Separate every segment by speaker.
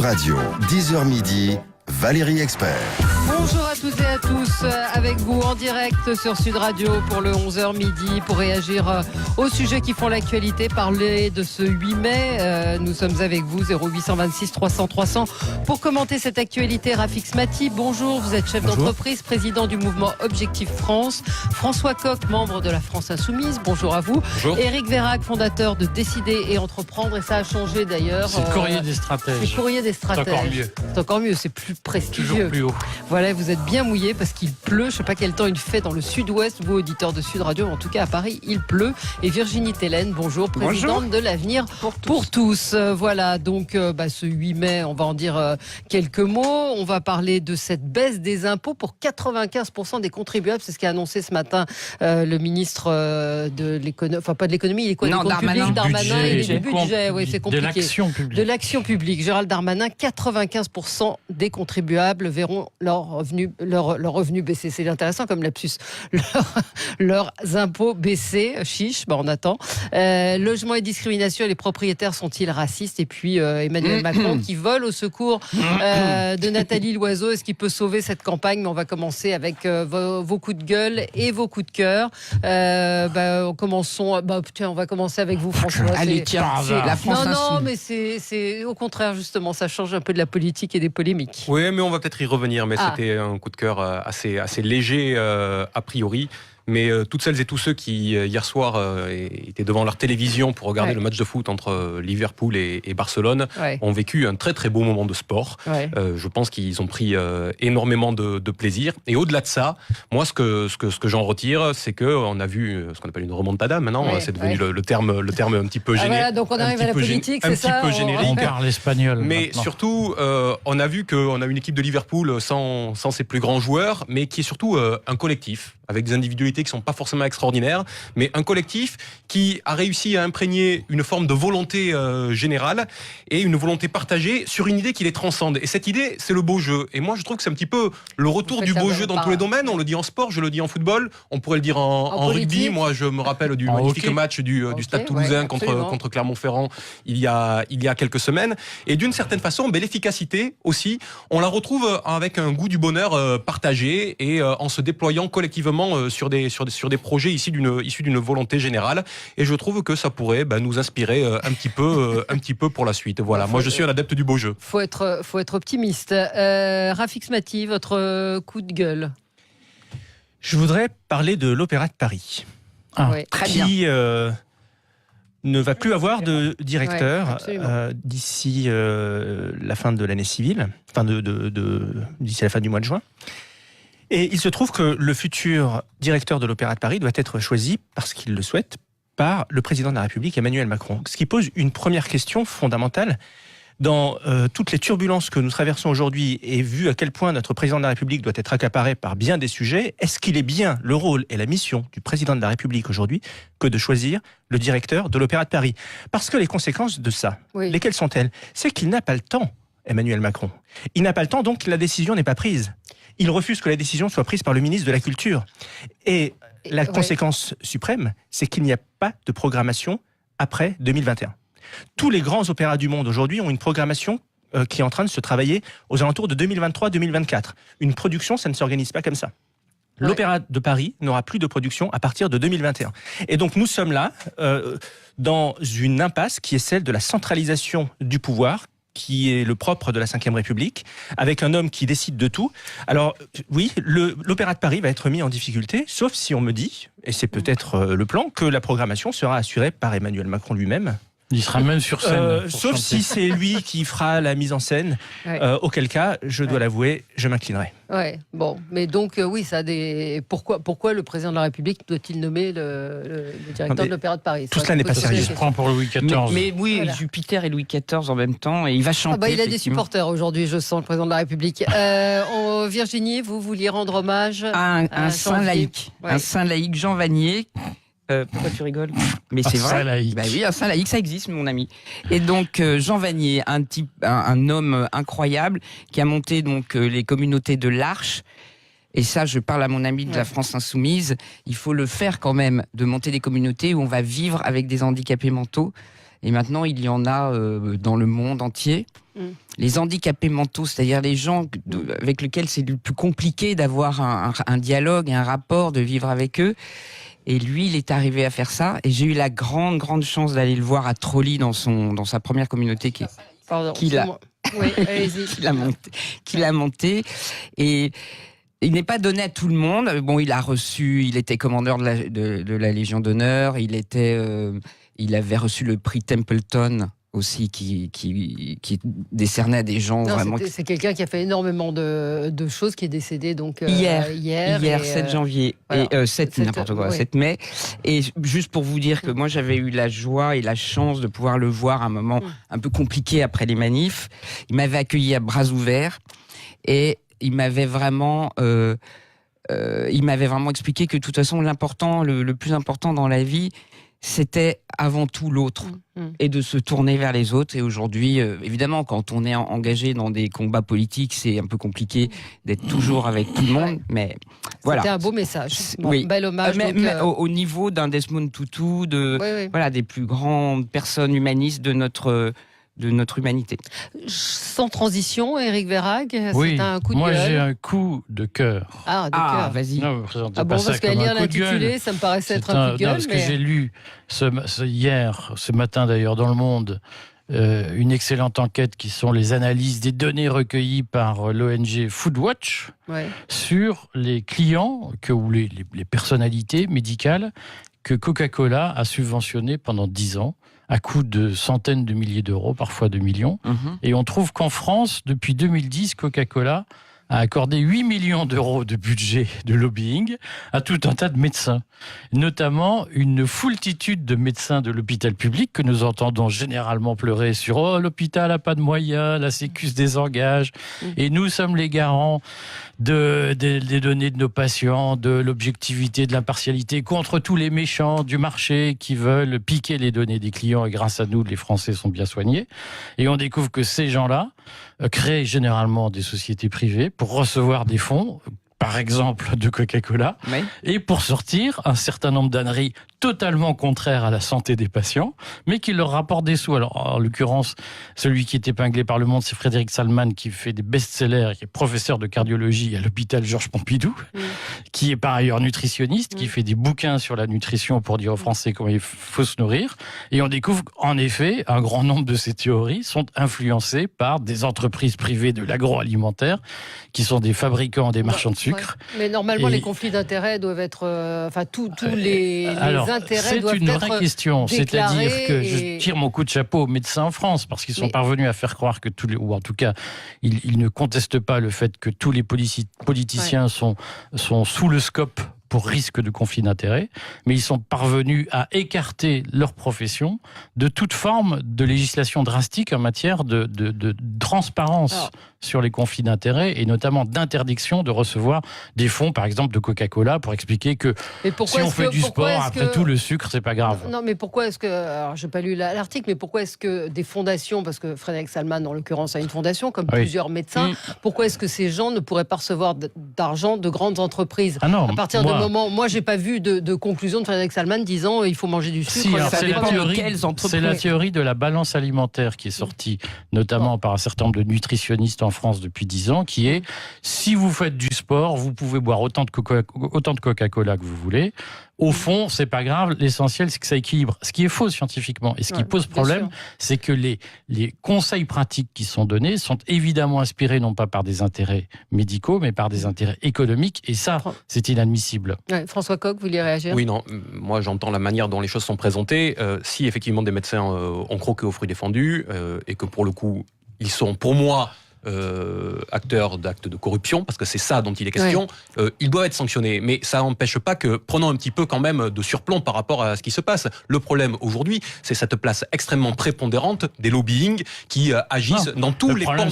Speaker 1: Radio, 10h midi, Valérie Expert.
Speaker 2: Bonjour à toutes et à tous, avec vous en direct sur Sud Radio pour le 11h midi pour réagir aux sujets qui font l'actualité, parler de ce 8 mai. Nous sommes avec vous, 0826 300 300, pour commenter cette actualité. Rafik Smati, bonjour, vous êtes chef d'entreprise, président du mouvement Objectif France. François Coq, membre de la France Insoumise, bonjour à vous.
Speaker 3: Bonjour.
Speaker 2: Éric Vérac, fondateur de Décider et Entreprendre, et ça a changé d'ailleurs.
Speaker 3: C'est le courrier des stratèges.
Speaker 2: C'est le courrier des stratèges.
Speaker 3: C'est encore mieux.
Speaker 2: C'est encore mieux, c'est plus prestigieux.
Speaker 3: Toujours plus haut.
Speaker 2: Voilà, vous êtes bien mouillés parce qu'il pleut. Je ne sais pas quel temps il fait dans le sud-ouest, vous auditeurs de Sud Radio, mais en tout cas à Paris, il pleut. Et Virginie Télène, bonjour, présidente de l'Avenir pour tous. Voilà, donc ce 8 mai, on va en dire quelques mots. On va parler de cette baisse des impôts pour 95% des contribuables. C'est ce qu'a annoncé ce matin le ministre de l'économie, enfin pas de l'économie, il est quoi,
Speaker 4: non,
Speaker 2: des comptes publics, Darmanin, il est du budget, oui, c'est compliqué.
Speaker 3: De l'action publique.
Speaker 2: De l'action publique. Gérald Darmanin, 95% des contribuables verront leurs revenus baisser. C'est intéressant comme lapsus. Leurs impôts baisser, chiche, on attend. Logement et discrimination, les propriétaires sont-ils racistes? Et puis Emmanuel Macron qui vole au secours de Nathalie Loiseau. Est-ce qu'il peut sauver cette campagne? Mais on va commencer avec vos coups de gueule et vos coups de cœur. On va commencer avec vous, François.
Speaker 4: Allez, tiens, la France
Speaker 2: non, mais c'est au contraire, justement, ça change un peu de la politique et des polémiques.
Speaker 5: Oui, mais on va peut-être y revenir, mais c'était un coup de cœur assez léger a priori. Mais toutes celles et tous ceux qui, hier soir, étaient devant leur télévision pour regarder le match de foot entre Liverpool et Barcelone, ont vécu un très très beau moment de sport. Je pense qu'ils ont pris énormément de plaisir. Et au-delà de ça, moi, ce que j'en retire, c'est qu'on a vu ce qu'on appelle une remontada. Maintenant, c'est devenu le terme un petit peu générique.
Speaker 2: Voilà, donc on arrive à la politique, c'est ça?
Speaker 5: Un petit peu générique.
Speaker 3: On parle espagnol.
Speaker 5: Mais
Speaker 3: maintenant.
Speaker 5: surtout, on a vu qu'on a une équipe de Liverpool sans ses plus grands joueurs, mais qui est surtout un collectif, avec des individualités qui ne sont pas forcément extraordinaires, mais un collectif qui a réussi à imprégner une forme de volonté générale et une volonté partagée sur une idée qui les transcende. Et cette idée, c'est le beau jeu. Et moi, je trouve que c'est un petit peu le retour du beau jeu dans tous les domaines. On le dit en sport, je le dis en football, on pourrait le dire en rugby. Moi, je me rappelle du magnifique match du Stade Toulousain contre Clermont-Ferrand il y a quelques semaines. Et d'une certaine façon, l'efficacité aussi, on la retrouve avec un goût du bonheur partagé et en se déployant collectivement sur des projets issus d'une volonté générale. Et je trouve que ça pourrait nous inspirer un petit peu pour la suite. Voilà, moi je suis un adepte du beau jeu.
Speaker 2: Faut être optimiste. Rafik Smati, votre coup de gueule.
Speaker 6: Je voudrais parler de l'Opéra de Paris.
Speaker 4: Très bien.
Speaker 6: Qui ne va plus avoir de directeur d'ici la fin de l'année civile, d'ici la fin du mois de juin. Et il se trouve que le futur directeur de l'Opéra de Paris doit être choisi, parce qu'il le souhaite, par le président de la République, Emmanuel Macron. Ce qui pose une première question fondamentale. Dans toutes les turbulences que nous traversons aujourd'hui, et vu à quel point notre président de la République doit être accaparé par bien des sujets, est-ce qu'il est bien le rôle et la mission du président de la République aujourd'hui que de choisir le directeur de l'Opéra de Paris? Parce que les conséquences de ça, lesquelles sont-elles? C'est qu'il n'a pas le temps, Emmanuel Macron. Il n'a pas le temps, donc la décision n'est pas prise. Il refuse que la décision soit prise par le ministre de la Culture. Et la conséquence suprême, c'est qu'il n'y a pas de programmation après 2021. Tous les grands opéras du monde aujourd'hui ont une programmation qui est en train de se travailler aux alentours de 2023-2024. Une production, ça ne s'organise pas comme ça. L'Opéra de Paris n'aura plus de production à partir de 2021. Et donc nous sommes là dans une impasse qui est celle de la centralisation du pouvoir, qui est le propre de la Ve République, avec un homme qui décide de tout. Alors oui, l'Opéra de Paris va être mis en difficulté, sauf si on me dit, et c'est peut-être le plan, que la programmation sera assurée par Emmanuel Macron lui-même.
Speaker 3: Il sera même sur scène.
Speaker 6: Sauf si c'est lui qui fera la mise en scène, auquel cas, je dois l'avouer, je m'inclinerai.
Speaker 2: Ouais, bon, mais donc ça a des. Pourquoi le président de la République doit-il nommer le directeur de l'Opéra de Paris?
Speaker 6: Tout cela n'est pas sérieux.
Speaker 3: Je prends pour Louis XIV.
Speaker 4: Mais oui, voilà. Jupiter et Louis XIV en même temps, et il va chanter.
Speaker 2: Il a des supporters aujourd'hui, je sens, le président de la République. Virginie, vous vouliez rendre hommage
Speaker 4: à un saint laïque, un saint laïque, Jean Vanier. Pourquoi tu rigoles? Mais c'est vrai.
Speaker 3: Laïque.
Speaker 4: Oui, un saint laïque, ça existe, mon ami. Et donc Jean Vanier, un homme incroyable qui a monté donc les communautés de l'Arche. Et ça, je parle à mon ami de la France Insoumise. Il faut le faire quand même, de monter des communautés où on va vivre avec des handicapés mentaux. Et maintenant, il y en a dans le monde entier. Les handicapés mentaux, c'est-à-dire les gens avec lesquels c'est le plus compliqué d'avoir un dialogue, un rapport, de vivre avec eux. Et lui, il est arrivé à faire ça. Et j'ai eu la grande chance d'aller le voir à Trolly dans sa première communauté qu'il a monté. Et il n'est pas donné à tout le monde. Bon, il était commandeur de la Légion d'honneur. Il avait reçu le prix Templeton aussi, qui décernait à des gens vraiment.
Speaker 2: C'est quelqu'un qui a fait énormément de choses, qui est décédé donc
Speaker 4: hier,
Speaker 2: et
Speaker 4: 7 janvier, voilà. Et 7 mai. Et juste pour vous dire que moi j'avais eu la joie et la chance de pouvoir le voir à un moment un peu compliqué après les manifs. Il m'avait accueilli à bras ouverts et il m'avait vraiment expliqué que de toute façon le plus important dans la vie, c'était avant tout l'autre et de se tourner vers les autres. Et aujourd'hui, évidemment, quand on est engagé dans des combats politiques, c'est un peu compliqué d'être toujours avec tout le monde. Mais voilà.
Speaker 2: C'était un beau message.
Speaker 4: Oui.
Speaker 2: Bel hommage.
Speaker 4: Mais au niveau d'un Desmond Tutu, voilà, des plus grandes personnes humanistes de notre humanité.
Speaker 2: Sans transition, Éric Verhaeghe,
Speaker 3: oui,
Speaker 2: c'est un coup de
Speaker 3: moi
Speaker 2: gueule.
Speaker 3: j'ai un coup de cœur.
Speaker 2: Ah, de cœur.
Speaker 4: Vas-y.
Speaker 3: Non, vous présentez
Speaker 2: Ah bon,
Speaker 3: pas ça
Speaker 2: parce qu'à
Speaker 3: comme
Speaker 2: lire
Speaker 3: un coup de gueule.
Speaker 2: l'intitulé, ça me paraissait être un coup de gueule.
Speaker 3: Non, parce que j'ai lu ce matin d'ailleurs dans Le Monde, une excellente enquête qui sont les analyses des données recueillies par l'ONG Foodwatch sur les clients ou les personnalités médicales que Coca-Cola a subventionnées pendant 10 ans. À coût de centaines de milliers d'euros, parfois de millions. Et on trouve qu'en France, depuis 2010, Coca-Cola a accordé 8 millions d'euros de budget de lobbying à tout un tas de médecins, notamment une foultitude de médecins de l'hôpital public que nous entendons généralement pleurer sur « Oh, l'hôpital n'a pas de moyens, la Sécu se désengage, et nous sommes les garants des données de nos patients, de l'objectivité, de l'impartialité, contre tous les méchants du marché qui veulent piquer les données des clients, et grâce à nous, les Français sont bien soignés. » Et on découvre que ces gens-là créent généralement des sociétés privées pour recevoir des fonds, par exemple de Coca-Cola, et pour sortir un certain nombre d'âneries totalement contraires à la santé des patients, mais qui leur rapportent des sous. Alors, en l'occurrence, celui qui est épinglé par Le Monde, c'est Frédéric Salman, qui fait des best-sellers, qui est professeur de cardiologie à l'hôpital Georges Pompidou, qui est par ailleurs nutritionniste, qui fait des bouquins sur la nutrition pour dire aux Français comment il faut se nourrir. Et on découvre, en effet, un grand nombre de ces théories sont influencées par des entreprises privées de l'agroalimentaire, qui sont des fabricants, des marchands de sucre.
Speaker 2: Mais normalement, les conflits d'intérêts doivent être... tous les intérêts doivent être
Speaker 3: c'est une vraie question.
Speaker 2: déclarés.
Speaker 3: C'est-à-dire que je tire mon coup de chapeau aux médecins en France, parce qu'ils sont parvenus à faire croire que ou en tout cas, ils ne contestent pas le fait que tous les politiciens sont sous le scope pour risque de conflit d'intérêts, mais ils sont parvenus à écarter leur profession de toute forme de législation drastique en matière de transparence sur les conflits d'intérêts, et notamment d'interdiction de recevoir des fonds, par exemple de Coca-Cola, pour expliquer que si on fait du sport, après tout, le sucre, c'est pas grave.
Speaker 2: Non, mais pourquoi est-ce que... Alors, je n'ai pas lu l'article, mais pourquoi est-ce que des fondations, parce que Frédéric Salman, en l'occurrence, a une fondation, comme plusieurs médecins, pourquoi est-ce que ces gens ne pourraient pas recevoir d'argent de grandes entreprises? À partir du moment... Moi, j'ai pas vu de conclusion de Frédéric Salman disant il faut manger du sucre.
Speaker 3: C'est la théorie de la balance alimentaire qui est sortie, notamment par un certain nombre de nutritionnistes en France depuis 10 ans, qui est si vous faites du sport, vous pouvez boire autant de Coca-Cola que vous voulez. Au fond, c'est pas grave. L'essentiel, c'est que ça équilibre. Ce qui est faux scientifiquement. Et ce qui pose problème, c'est que les conseils pratiques qui sont donnés sont évidemment inspirés non pas par des intérêts médicaux, mais par des intérêts économiques. Et ça, c'est inadmissible.
Speaker 2: François Coq, vous vouliez réagir?
Speaker 5: Oui, non. Moi, j'entends la manière dont les choses sont présentées. Si effectivement des médecins ont croqué aux fruits défendus et que pour le coup, ils sont pour moi acteurs d'actes de corruption, parce que c'est ça dont il est question, ils doivent être sanctionnés. Mais ça n'empêche pas que, prenons un petit peu quand même de surplomb par rapport à ce qui se passe. Le problème aujourd'hui, c'est cette place extrêmement prépondérante des lobbying qui agissent dans tous les pans, dans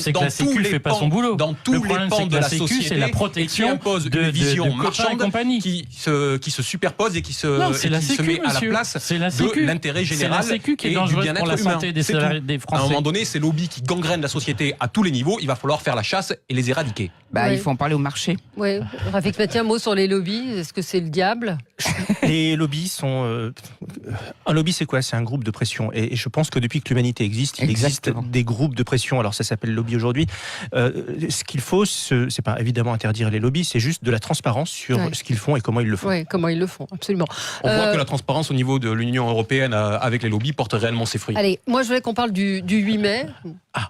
Speaker 5: tous les pans de la société,
Speaker 3: c'est la protection,
Speaker 5: et qui imposent une vision marchande qui se superpose et qui se met à la place de l'intérêt général
Speaker 3: qui est
Speaker 5: et du
Speaker 3: dangereuse
Speaker 5: bien-être
Speaker 3: pour la santé
Speaker 5: humain.
Speaker 3: des Français.
Speaker 5: À un moment donné, ces lobbies qui gangrènent la société à tous les niveaux, il va falloir faire la chasse et les éradiquer.
Speaker 4: Il faut en parler au marché.
Speaker 2: Oui, Rafik Maty, un mot sur les lobbies. Est-ce que c'est le diable ?
Speaker 6: Les lobbies sont... un lobby, c'est quoi ? C'est un groupe de pression. Et je pense que depuis que l'humanité existe, il existe des groupes de pression. Alors ça s'appelle lobby aujourd'hui. Ce qu'il faut, c'est pas évidemment interdire les lobbies, c'est juste de la transparence sur ce qu'ils font et comment ils le font.
Speaker 2: Oui, comment ils le font, absolument.
Speaker 5: On voit que la transparence au niveau de l'Union européenne avec les lobbies porte réellement ses fruits.
Speaker 2: Allez, moi je voulais qu'on parle du 8 mai.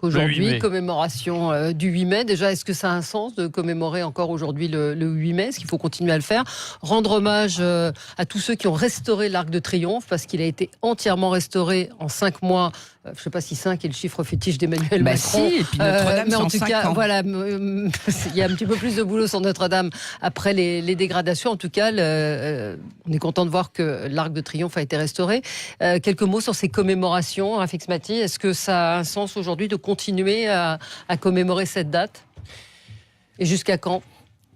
Speaker 2: Aujourd'hui, commémoration du 8 mai. Déjà, est-ce que ça a un sens de commémorer encore aujourd'hui le 8 mai ? Est-ce qu'il faut continuer à le faire ? Rendre hommage à tous ceux qui ont restauré l'Arc de Triomphe, parce qu'il a été entièrement restauré en 5 mois. Je ne sais pas si 5 est le chiffre fétiche d'Emmanuel Macron.
Speaker 4: Si, et puis Notre-Dame,
Speaker 2: mais en tout cas,
Speaker 4: ans.
Speaker 2: voilà, il y a un petit peu plus de boulot sur Notre-Dame après les dégradations. En tout cas, on est content de voir que l'Arc de Triomphe a été restauré. Quelques mots sur ces commémorations, Rafik Maty. Est-ce que ça a un sens aujourd'hui de continuer à commémorer cette date ? Et jusqu'à quand ?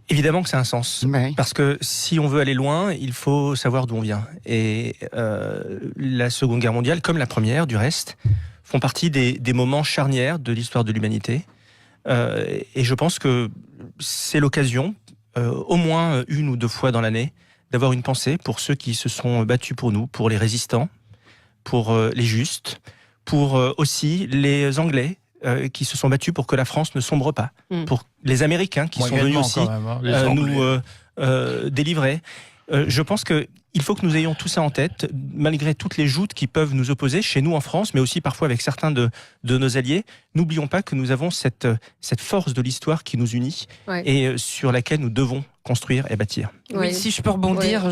Speaker 6: Évidemment que ça a un sens, parce que si on veut aller loin, il faut savoir d'où on vient. Et la Seconde Guerre mondiale, comme la Première du reste, font partie des moments charnières de l'histoire de l'humanité. Et je pense que c'est l'occasion, au moins 1 ou 2 fois dans l'année, d'avoir une pensée pour ceux qui se sont battus pour nous, pour les résistants, pour les justes, pour aussi les Anglais, qui se sont battus pour que la France ne sombre pas, pour les Américains qui sont venus aussi nous délivrer. Je pense qu'il faut que nous ayons tout ça en tête, malgré toutes les joutes qui peuvent nous opposer, chez nous en France, mais aussi parfois avec certains de nos alliés. N'oublions pas que nous avons cette force de l'histoire qui nous unit et sur laquelle nous devons construire et bâtir.
Speaker 4: Oui, si je peux rebondir,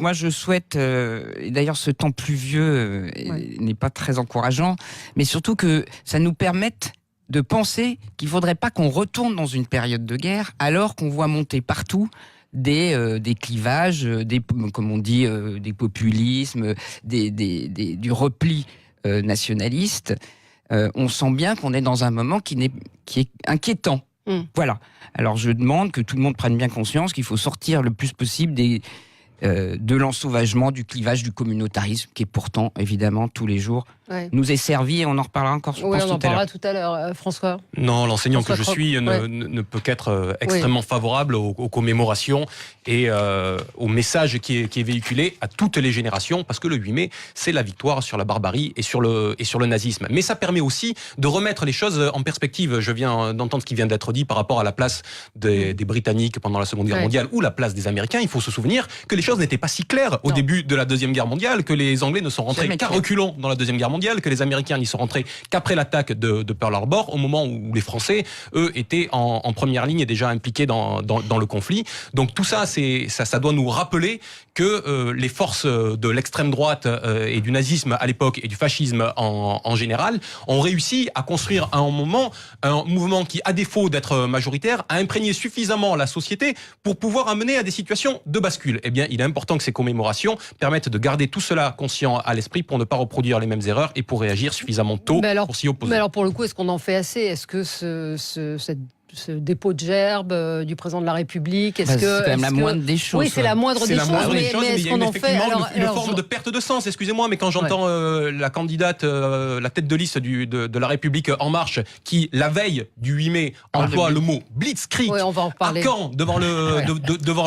Speaker 4: moi je souhaite, et d'ailleurs ce temps pluvieux n'est pas très encourageant, mais surtout que ça nous permette de penser qu'il ne faudrait pas qu'on retourne dans une période de guerre alors qu'on voit monter partout des clivages, comme on dit, des populismes, du repli nationaliste. On sent bien qu'on est dans un moment qui est inquiétant. Voilà. Alors je demande que tout le monde prenne bien conscience qu'il faut sortir le plus possible de l'ensauvagement, du clivage, du communautarisme, qui est pourtant, évidemment, tous les jours, nous est servi, et on en reparlera encore, je pense,
Speaker 2: on en parlera tout à l'heure. François ?
Speaker 5: Non, l'enseignant que je suis ne peut qu'être extrêmement favorable aux commémorations et au message qui est véhiculé à toutes les générations, parce que le 8 mai, c'est la victoire sur la barbarie et sur le nazisme. Mais ça permet aussi de remettre les choses en perspective. Je viens d'entendre ce qui vient d'être dit par rapport à la place des Britanniques pendant la Seconde Guerre mondiale ou la place des Américains. Il faut se souvenir que les choses n'étaient pas si claires au début de la Deuxième Guerre mondiale, que les Anglais ne sont rentrés qu'à reculons dans la Deuxième Guerre mondiale, que les Américains n'y sont rentrés qu'après l'attaque de Pearl Harbor, au moment où les Français, eux, étaient en première ligne et déjà impliqués dans le conflit. Donc tout ça, ça doit nous rappeler que les forces de l'extrême droite et du nazisme à l'époque et du fascisme en général ont réussi à construire un mouvement qui, à défaut d'être majoritaire, a imprégné suffisamment la société pour pouvoir amener à des situations de bascule. Eh bien, il est important que ces commémorations permettent de garder tout cela conscient à l'esprit pour ne pas reproduire les mêmes erreurs et pour réagir suffisamment tôt pour s'y opposer.
Speaker 2: Mais alors, pour le coup, est-ce qu'on en fait assez ? Est-ce que ce dépôt de gerbe du président de la République,
Speaker 4: c'est quand même la moindre des choses.
Speaker 2: Oui, c'est la moindre des choses, mais est-ce qu'on en fait
Speaker 5: une forme de perte de sens, excusez-moi, mais quand j'entends la candidate, la tête de liste de la République En Marche, qui, la veille du 8 mai, emploie le mot blitzkrieg à Caen, devant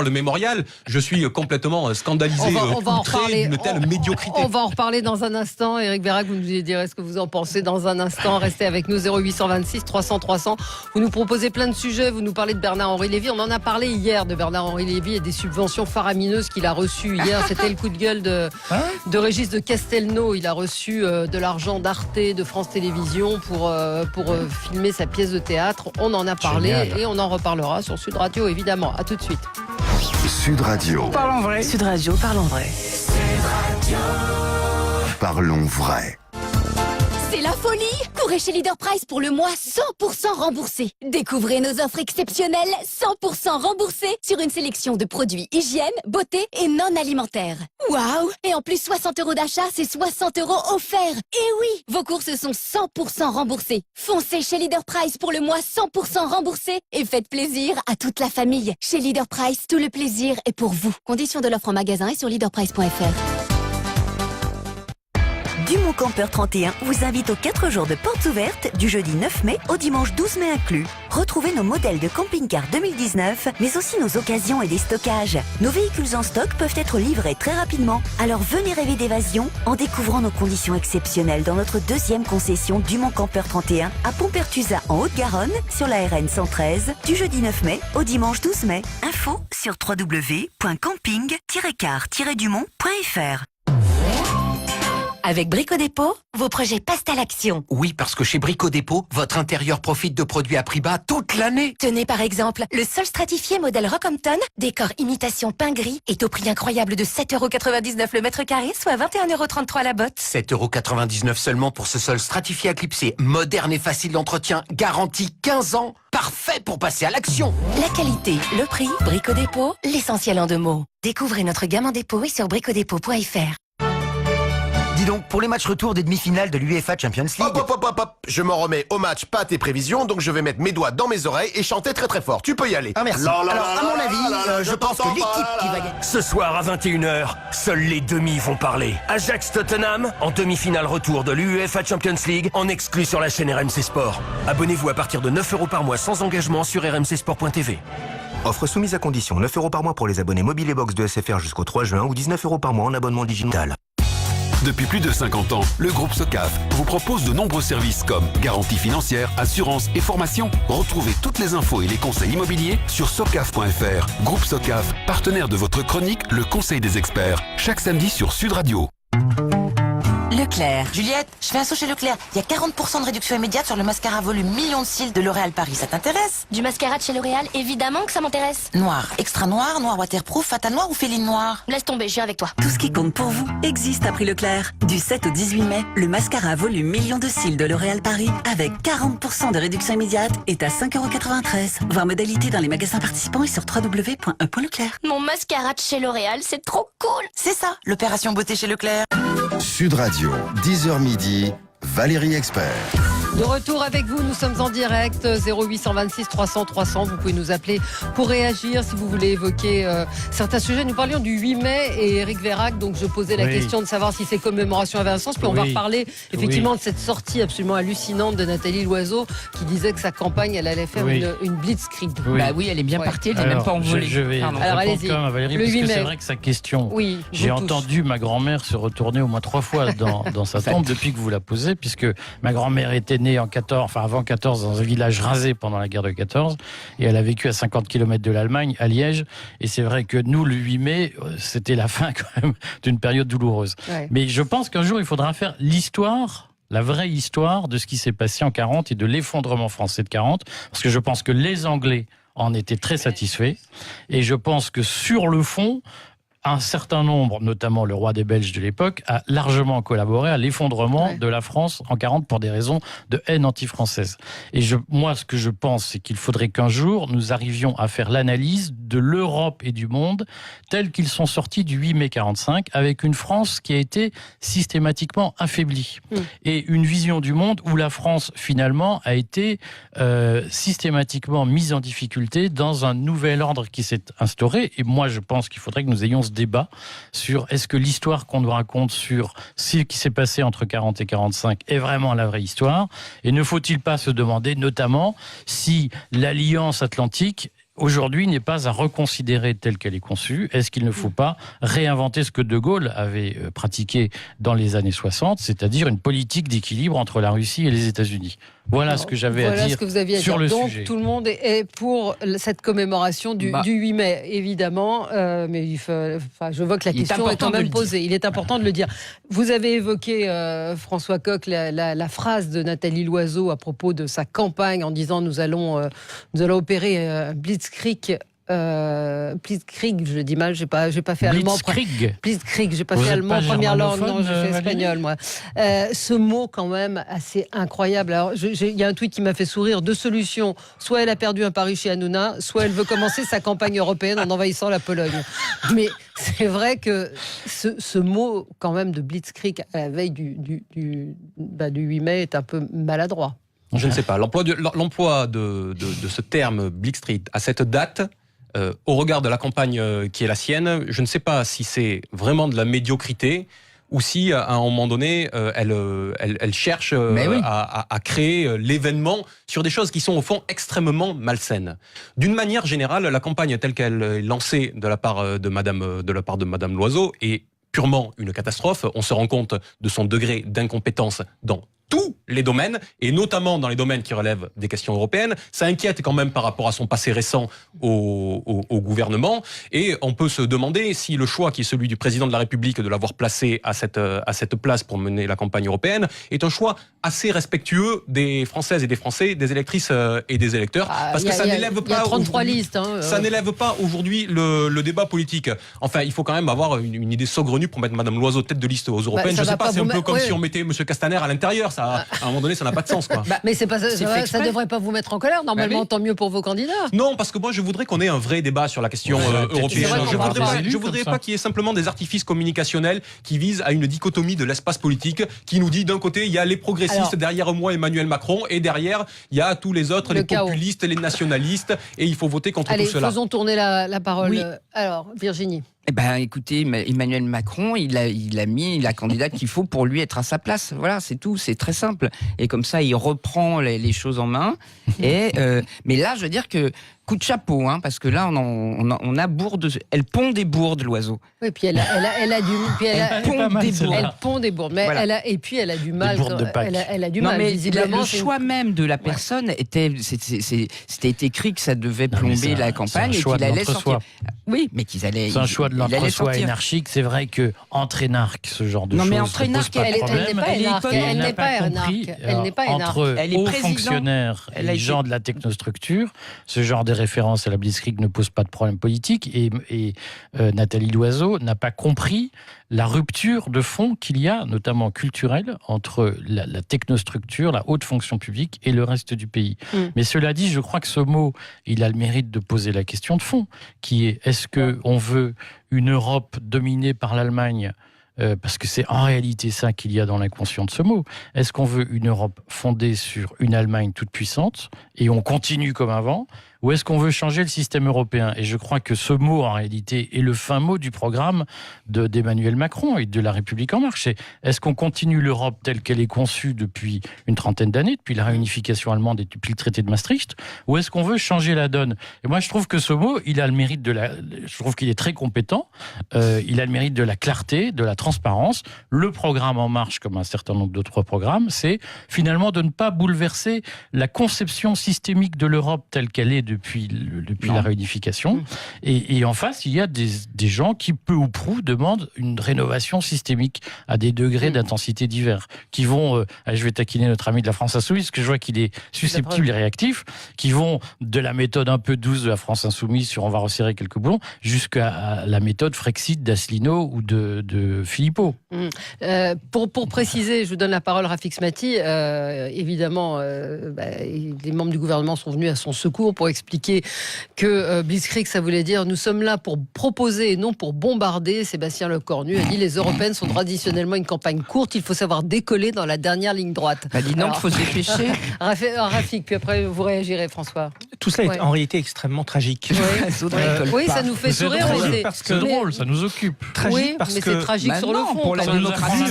Speaker 5: le mémorial, je suis complètement scandalisé, outré d'une telle médiocrité.
Speaker 2: On va en reparler dans un instant. Éric Vérac, vous nous direz ce que vous en pensez dans un instant. Restez avec nous, 0826 300 300. Vous nous proposez plein de sujets, vous nous parlez de Bernard-Henri Lévy. On en a parlé hier de Bernard-Henri Lévy et des subventions faramineuses qu'il a reçues hier. C'était le coup de gueule de Régis de Castelnau. Il a reçu de l'argent d'Arte, de France Télévisions pour filmer sa pièce de théâtre. On en a parlé et on en reparlera sur Sud Radio, évidemment. À tout de suite.
Speaker 1: Sud Radio.
Speaker 7: Parlons vrai. Sud Radio, parlons vrai.
Speaker 1: Sud Radio. Parlons vrai.
Speaker 8: C'est la folie! Courez chez Leader Price pour le mois 100% remboursé. Découvrez nos offres exceptionnelles 100% remboursées sur une sélection de produits hygiène, beauté et non alimentaires. Waouh! Et en plus 60 € d'achat, c'est 60 € offerts. Et oui, vos courses sont 100% remboursées. Foncez chez Leader Price pour le mois 100% remboursé et faites plaisir à toute la famille. Chez Leader Price, tout le plaisir est pour vous. Conditions de l'offre en magasin et sur leaderprice.fr.
Speaker 9: Dumont Campeur 31 vous invite aux 4 jours de portes ouvertes du jeudi 9 mai au dimanche 12 mai inclus. Retrouvez nos modèles de camping-car 2019, mais aussi nos occasions et des stockages. Nos véhicules en stock peuvent être livrés très rapidement. Alors venez rêver d'évasion en découvrant nos conditions exceptionnelles dans notre deuxième concession Dumont Campeur 31 à Pontpertusa en Haute-Garonne sur la RN 113 du jeudi 9 mai au dimanche 12 mai. Info sur www.camping-car-dumont.fr.
Speaker 10: Avec Brico Dépôt, vos projets passent à l'action.
Speaker 11: Oui, parce que chez Brico Dépôt, votre intérieur profite de produits à prix bas toute l'année.
Speaker 10: Tenez par exemple, le sol stratifié modèle Rockhampton, décor imitation pain gris, est au prix incroyable de 7,99 € le mètre carré, soit 21,33 € la botte.
Speaker 11: 7,99 € seulement pour ce sol stratifié à clipser, moderne et facile d'entretien, garantie 15 ans. Parfait pour passer à l'action.
Speaker 10: La qualité, le prix, Brico Dépôt, l'essentiel en 2 mots. Découvrez notre gamme en dépôt et sur bricodépôt.fr.
Speaker 12: Dis donc, pour les matchs retour des demi-finales de l'UEFA Champions League...
Speaker 13: Hop. Je m'en remets au match, pas à tes prévisions, donc je vais mettre mes doigts dans mes oreilles et chanter très très fort. Tu peux y aller.
Speaker 12: Ah merci. Alors, à mon avis, je pense que l'équipe qui va gagner...
Speaker 14: Ce soir à 21h, seuls les demi vont parler. Ajax-Tottenham, en demi-finale retour de l'UEFA Champions League, en exclu sur la chaîne RMC Sport. Abonnez-vous à partir de 9 € par mois sans engagement sur rmcsport.tv.
Speaker 15: Offre soumise à condition, 9 € par mois pour les abonnés mobile et box de SFR jusqu'au 3 juin ou 19 € par mois en abonnement digital.
Speaker 16: Depuis plus de 50 ans, le groupe Socaf vous propose de nombreux services comme garantie financière, assurance et formation. Retrouvez toutes les infos et les conseils immobiliers sur socaf.fr. Groupe Socaf, partenaire de votre chronique Le Conseil des experts, chaque samedi sur Sud Radio.
Speaker 17: Leclerc. Juliette, je fais un saut chez Leclerc. Il y a 40% de réduction immédiate sur le mascara volume million de cils de L'Oréal Paris. Ça t'intéresse?
Speaker 8: Du mascara de chez L'Oréal, évidemment que ça m'intéresse.
Speaker 17: Noir, extra noir, noir waterproof, fatal noir ou féline noir?
Speaker 8: Laisse tomber, je viens avec toi.
Speaker 9: Tout ce qui compte pour vous existe à prix Leclerc. Du 7 au 18 mai, le mascara volume million de cils de L'Oréal Paris avec 40% de réduction immédiate est à 5,93 €. Voir modalité dans les magasins participants et sur www.e.leclerc.
Speaker 8: Mon mascara de chez L'Oréal, c'est trop cool.
Speaker 17: C'est ça, l'opération beauté chez Leclerc.
Speaker 1: Sud Radio, 10h midi, Valérie Expert.
Speaker 2: De retour avec vous, nous sommes en direct, 0826 300 300. Vous pouvez nous appeler pour réagir si vous voulez évoquer certains sujets. Nous parlions du 8 mai et Éric Vérac, donc je posais la question de savoir si ces commémorations avaient un sens. Puis on va reparler effectivement de cette sortie absolument hallucinante de Nathalie Loiseau qui disait que sa campagne, elle allait faire une blitzkrieg.
Speaker 4: Bah oui, elle est bien partie, elle n'est même pas envolée.
Speaker 3: Je vais répondre quand même à Valérie, parce que c'est vrai que sa question, j'ai entendu ma grand-mère se retourner au moins 3 fois dans sa tombe depuis que vous la posez, puisque ma grand-mère était née avant 14 dans un village rasé pendant la guerre de 14 et elle a vécu à 50 km de l'Allemagne, à Liège, et c'est vrai que nous, le 8 mai, c'était la fin quand même d'une période douloureuse. Mais je pense qu'un jour il faudra faire l'histoire, la vraie histoire de ce qui s'est passé en 40 et de l'effondrement français de 40, parce que je pense que les Anglais en étaient très satisfaits et je pense que sur le fond, un certain nombre, notamment le roi des Belges de l'époque, a largement collaboré à l'effondrement de la France en 40 pour des raisons de haine anti-française. Et moi, ce que je pense, c'est qu'il faudrait qu'un jour, nous arrivions à faire l'analyse de l'Europe et du monde tels qu'ils sont sortis du 8 mai 45, avec une France qui a été systématiquement affaiblie. Et une vision du monde où la France, finalement, a été systématiquement mise en difficulté dans un nouvel ordre qui s'est instauré. Et moi, je pense qu'il faudrait que nous ayons débat sur est-ce que l'histoire qu'on nous raconte sur ce qui s'est passé entre 40 et 45 est vraiment la vraie histoire, et ne faut-il pas se demander notamment si l'Alliance Atlantique aujourd'hui n'est pas à reconsidérer telle qu'elle est conçue. Est-ce qu'il ne faut pas réinventer ce que De Gaulle avait pratiqué dans les années 60, c'est-à-dire une politique d'équilibre entre la Russie et les États-unis? Voilà ce que j'avais à dire sur le sujet. Donc tout le monde est pour cette commémoration du 8 mai, évidemment. Mais je vois que la question est quand même posée. Il est important de le dire. Vous avez évoqué, François Coq, la phrase de Nathalie Loiseau à propos de sa campagne en disant nous allons opérer un blitzkrieg. Blitzkrieg, je dis mal, j'ai pas fait allemand. Blitzkrieg, j'ai pas fait allemand première langue, non, j'ai fait espagnol, moi. Ce mot, quand même, assez incroyable. Alors, il y a un tweet qui m'a fait sourire. 2 solutions. Soit elle a perdu un pari chez Hanouna, soit elle veut commencer sa campagne européenne en envahissant la Pologne. Mais c'est vrai que ce mot, quand même, de Blitzkrieg à la veille du 8 mai est un peu maladroit.
Speaker 5: Je ne sais pas. L'emploi de ce terme Blitzkrieg à cette date, au regard de la campagne qui est la sienne, je ne sais pas si c'est vraiment de la médiocrité ou si à un moment donné, elle cherche à créer l'événement sur des choses qui sont au fond extrêmement malsaines. D'une manière générale, la campagne telle qu'elle est lancée de la part de Madame Loiseau est purement une catastrophe. On se rend compte de son degré d'incompétence dans tous les domaines, et notamment dans les domaines qui relèvent des questions européennes. Ça inquiète quand même par rapport à son passé récent au gouvernement, et on peut se demander si le choix qui est celui du président de la République de l'avoir placé à cette place pour mener la campagne européenne est un choix assez respectueux des Françaises et des Français, des électrices et des électeurs, parce que ça n'élève pas
Speaker 2: 33 listes.
Speaker 5: Ça n'élève pas aujourd'hui le débat politique. Enfin, il faut quand même avoir une idée saugrenue pour mettre Madame Loiseau tête de liste aux européennes. Je sais pas, c'est un peu comme si on mettait Monsieur Castaner à l'intérieur. À un moment donné, ça n'a pas de sens, quoi.
Speaker 2: Mais c'est pas ça devrait pas vous mettre en colère. Normalement, tant mieux pour vos candidats.
Speaker 5: Non, parce que moi, je voudrais qu'on ait un vrai débat sur la question européenne. Je voudrais pas qu'il y ait simplement des artifices communicationnels qui visent à une dichotomie de l'espace politique, qui nous dit d'un côté il y a les progressistes, derrière moi Emmanuel Macron, et derrière il y a tous les autres, les populistes, les nationalistes, et il faut voter contre tout cela.
Speaker 2: Faisons tourner la parole. Oui. Alors, Virginie.
Speaker 4: Eh ben, écoutez, Emmanuel Macron, il a mis la candidate qu'il faut pour lui être à sa place. Voilà, c'est tout, c'est très simple. Et comme ça, il reprend les choses en main. Mais là, je veux dire que coup de chapeau, hein, parce que là, on a bourde. Elle pond des bourdes, Loiseau.
Speaker 2: Oui, puis elle pond des bourdes. Mais voilà. Elle a du mal. Elle a du mal.
Speaker 4: Mais le choix même de la personne c'était écrit que ça devait plomber la campagne et qu'il allait sortir. Oui, mais qu'ils allaient.
Speaker 3: C'est un choix de l'entre-soi énarchique. C'est vrai que entre énarques, ce genre de choses.
Speaker 4: Non, mais entre énarques,
Speaker 2: elle n'est pas énarque. Elle n'est pas énarque.
Speaker 3: Entre hauts fonctionnaires et les gens de la technostructure, ce genre de référence à la Blitzkrieg ne pose pas de problème politique, et Nathalie Loiseau n'a pas compris la rupture de fond qu'il y a, notamment culturelle, entre la technostructure, la haute fonction publique et le reste du pays. Mais cela dit, je crois que ce mot, il a le mérite de poser la question de fond, qui est, est-ce qu'on veut une Europe dominée par l'Allemagne, parce que c'est en réalité ça qu'il y a dans l'inconscient de ce mot. Est-ce qu'on veut une Europe fondée sur une Allemagne toute puissante, et on continue comme avant, ou est-ce qu'on veut changer le système européen? Et je crois que ce mot, en réalité, est le fin mot du programme d'Emmanuel Macron et de La République En Marche. Est-ce qu'on continue l'Europe telle qu'elle est conçue depuis une trentaine d'années, depuis la réunification allemande et depuis le traité de Maastricht, ou est-ce qu'on veut changer la donne? Et moi, je trouve que ce mot, il a le mérite je trouve qu'il est très compétent, il a le mérite de la clarté, de la transparence. Le programme En Marche, comme un certain nombre d'autres programmes, c'est finalement de ne pas bouleverser la conception systémique de l'Europe telle qu'elle est depuis la réunification. Et en face, il y a des gens qui, peu ou prou, demandent une rénovation systémique à des degrés d'intensité divers, qui vont, je vais taquiner notre ami de la France Insoumise, parce que je vois qu'il est susceptible et réactif, qui vont de la méthode un peu douce de la France Insoumise sur on va resserrer quelques boulons, jusqu'à la méthode Frexit d'Asselineau ou de Philippot.
Speaker 2: Pour préciser, je vous donne la parole à Rafik Smati. Évidemment, les membres du gouvernement sont venus à son secours pour expliquer que Blitzkrieg, ça voulait dire nous sommes là pour proposer et non pour bombarder. Sébastien Lecornu a dit les Européennes sont traditionnellement une campagne courte, il faut savoir décoller dans la dernière ligne droite.
Speaker 4: Dis donc, il faut se dépêcher.
Speaker 2: Rafik, puis après vous réagirez, François.
Speaker 6: Tout cela est en réalité extrêmement tragique.
Speaker 2: Oui, ça nous fait sourire.
Speaker 3: C'est drôle, ça nous occupe.
Speaker 6: Tragique parce
Speaker 2: mais c'est tragique sur le fond.
Speaker 4: Pour la démocratie,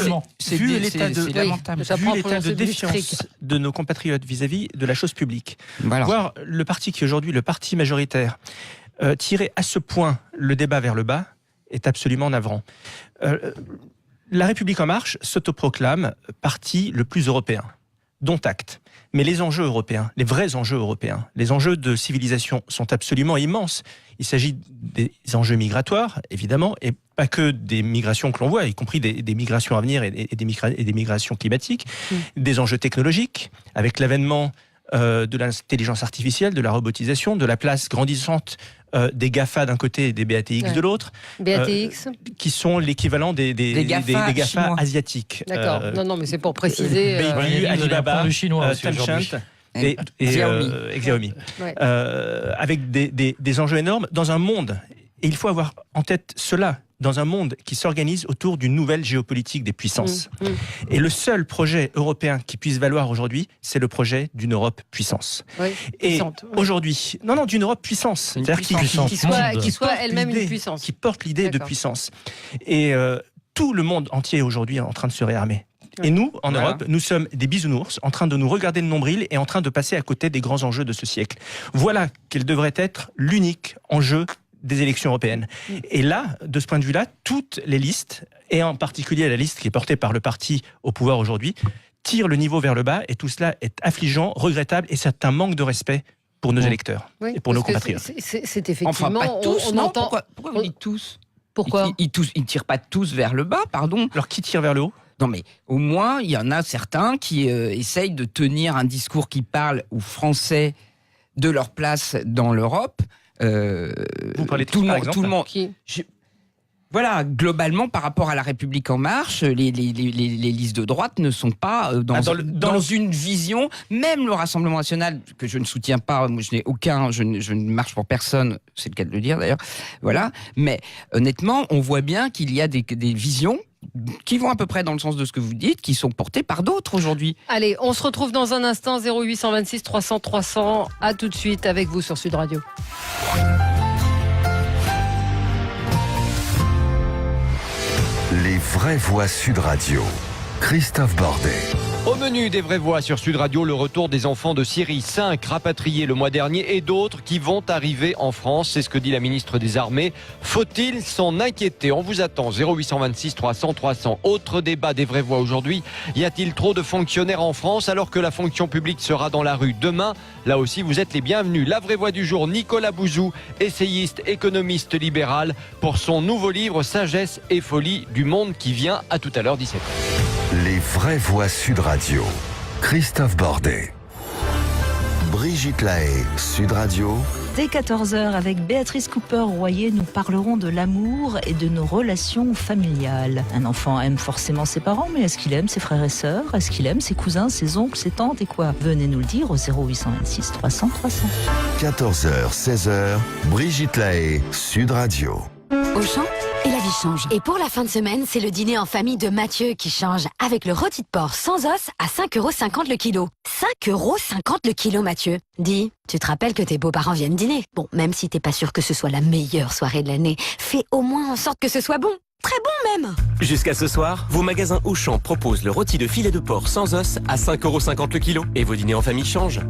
Speaker 6: vu l'état de défiance de nos compatriotes vis-à-vis de la chose publique, voir le parti qui est aujourd'hui le parti majoritaire tirer à ce point le débat vers le bas est absolument navrant. La République En Marche s'autoproclame parti le plus européen, dont acte. Mais les enjeux européens, les vrais enjeux européens, les enjeux de civilisation sont absolument immenses. Il s'agit des enjeux migratoires, évidemment, et pas que des migrations que l'on voit, y compris des migrations à venir et des migrations climatiques, des enjeux technologiques, avec l'avènement de l'intelligence artificielle, de la robotisation, de la place grandissante des GAFA d'un côté et des BATX de l'autre, qui sont l'équivalent des GAFA asiatiques.
Speaker 2: D'accord, non, mais c'est pour préciser.
Speaker 6: Alibaba, Tencent et Xiaomi. Avec des enjeux énormes dans un monde, et il faut avoir en tête cela, dans un monde qui s'organise autour d'une nouvelle géopolitique des puissances. Et le seul projet européen qui puisse valoir aujourd'hui, c'est le projet d'une Europe puissance. Et aujourd'hui, d'une Europe puissance, c'est-à-dire
Speaker 2: qui soit elle-même une puissance,
Speaker 6: qui porte l'idée de puissance. Et tout le monde entier aujourd'hui est en train de se réarmer. Et nous, en Europe, nous sommes des bisounours en train de nous regarder le nombril et en train de passer à côté des grands enjeux de ce siècle. Voilà quel devrait être l'unique enjeu des élections européennes. Et là, de ce point de vue-là, toutes les listes, et en particulier la liste qui est portée par le parti au pouvoir aujourd'hui, tirent le niveau vers le bas, et tout cela est affligeant, regrettable, et c'est un manque de respect pour nos électeurs et pour nos compatriotes.
Speaker 2: C'est effectivement...
Speaker 4: Enfin, pas tous,
Speaker 2: on
Speaker 4: non
Speaker 2: entend...
Speaker 4: Pourquoi vous dites tous?
Speaker 2: Pourquoi
Speaker 4: Ils tirent pas tous vers le bas, pardon.
Speaker 6: Alors qui tire vers le haut?
Speaker 4: Non mais au moins, il y en a certains qui essayent de tenir un discours qui parle aux Français de leur place dans l'Europe.
Speaker 6: Vous parlez
Speaker 4: tout le monde.
Speaker 2: Qui
Speaker 4: Voilà, globalement, par rapport à La République En Marche, les listes de droite ne sont pas dans une vision, même le Rassemblement National, que je ne soutiens pas, moi je ne marche pour personne, c'est le cas de le dire d'ailleurs, voilà, mais honnêtement, on voit bien qu'il y a des visions qui vont à peu près dans le sens de ce que vous dites, qui sont portées par d'autres aujourd'hui.
Speaker 2: Allez, on se retrouve dans un instant, 0826 300 300, à tout de suite avec vous sur Sud Radio.
Speaker 1: Les vraies voix Sud Radio. Christophe Bordet.
Speaker 18: Au menu des vraies voix sur Sud Radio, le retour des enfants de Syrie, 5 rapatriés le mois dernier et d'autres qui vont arriver en France. C'est ce que dit la ministre des Armées. Faut-il s'en inquiéter? On vous attend, 0826 300 300. Autre débat des vraies voix aujourd'hui. Y a-t-il trop de fonctionnaires en France alors que la fonction publique sera dans la rue demain? Là aussi, vous êtes les bienvenus. La vraie voix du jour, Nicolas Bouzou, essayiste, économiste libéral, pour son nouveau livre Sagesse et folie du monde qui vient. À tout à l'heure, 17h.
Speaker 1: Les vraies voix Sud Radio. Christophe Bordet. Brigitte Lahaye, Sud Radio.
Speaker 19: Dès 14h, avec Béatrice Cooper-Royer, nous parlerons de l'amour et de nos relations familiales. Un enfant aime forcément ses parents, mais est-ce qu'il aime ses frères et sœurs? Est-ce qu'il aime ses cousins, ses oncles, ses tantes et quoi? Venez nous le dire au 0826 300 300.
Speaker 1: 14h, 16h, Brigitte Lahaye, Sud Radio.
Speaker 8: Auchan, et la vie change. Et pour la fin de semaine, c'est le dîner en famille de Mathieu qui change. Avec le rôti de porc sans os à 5,50€ le kilo. 5,50€ le kilo, Mathieu. Dis, tu te rappelles que tes beaux-parents viennent dîner? Bon, même si t'es pas sûr que ce soit la meilleure soirée de l'année, fais au moins en sorte que ce soit bon. Très bon même.
Speaker 14: Jusqu'à ce soir, vos magasins Auchan proposent le rôti de filet de porc sans os à 5,50€ le kilo. Et vos dîners en famille changent.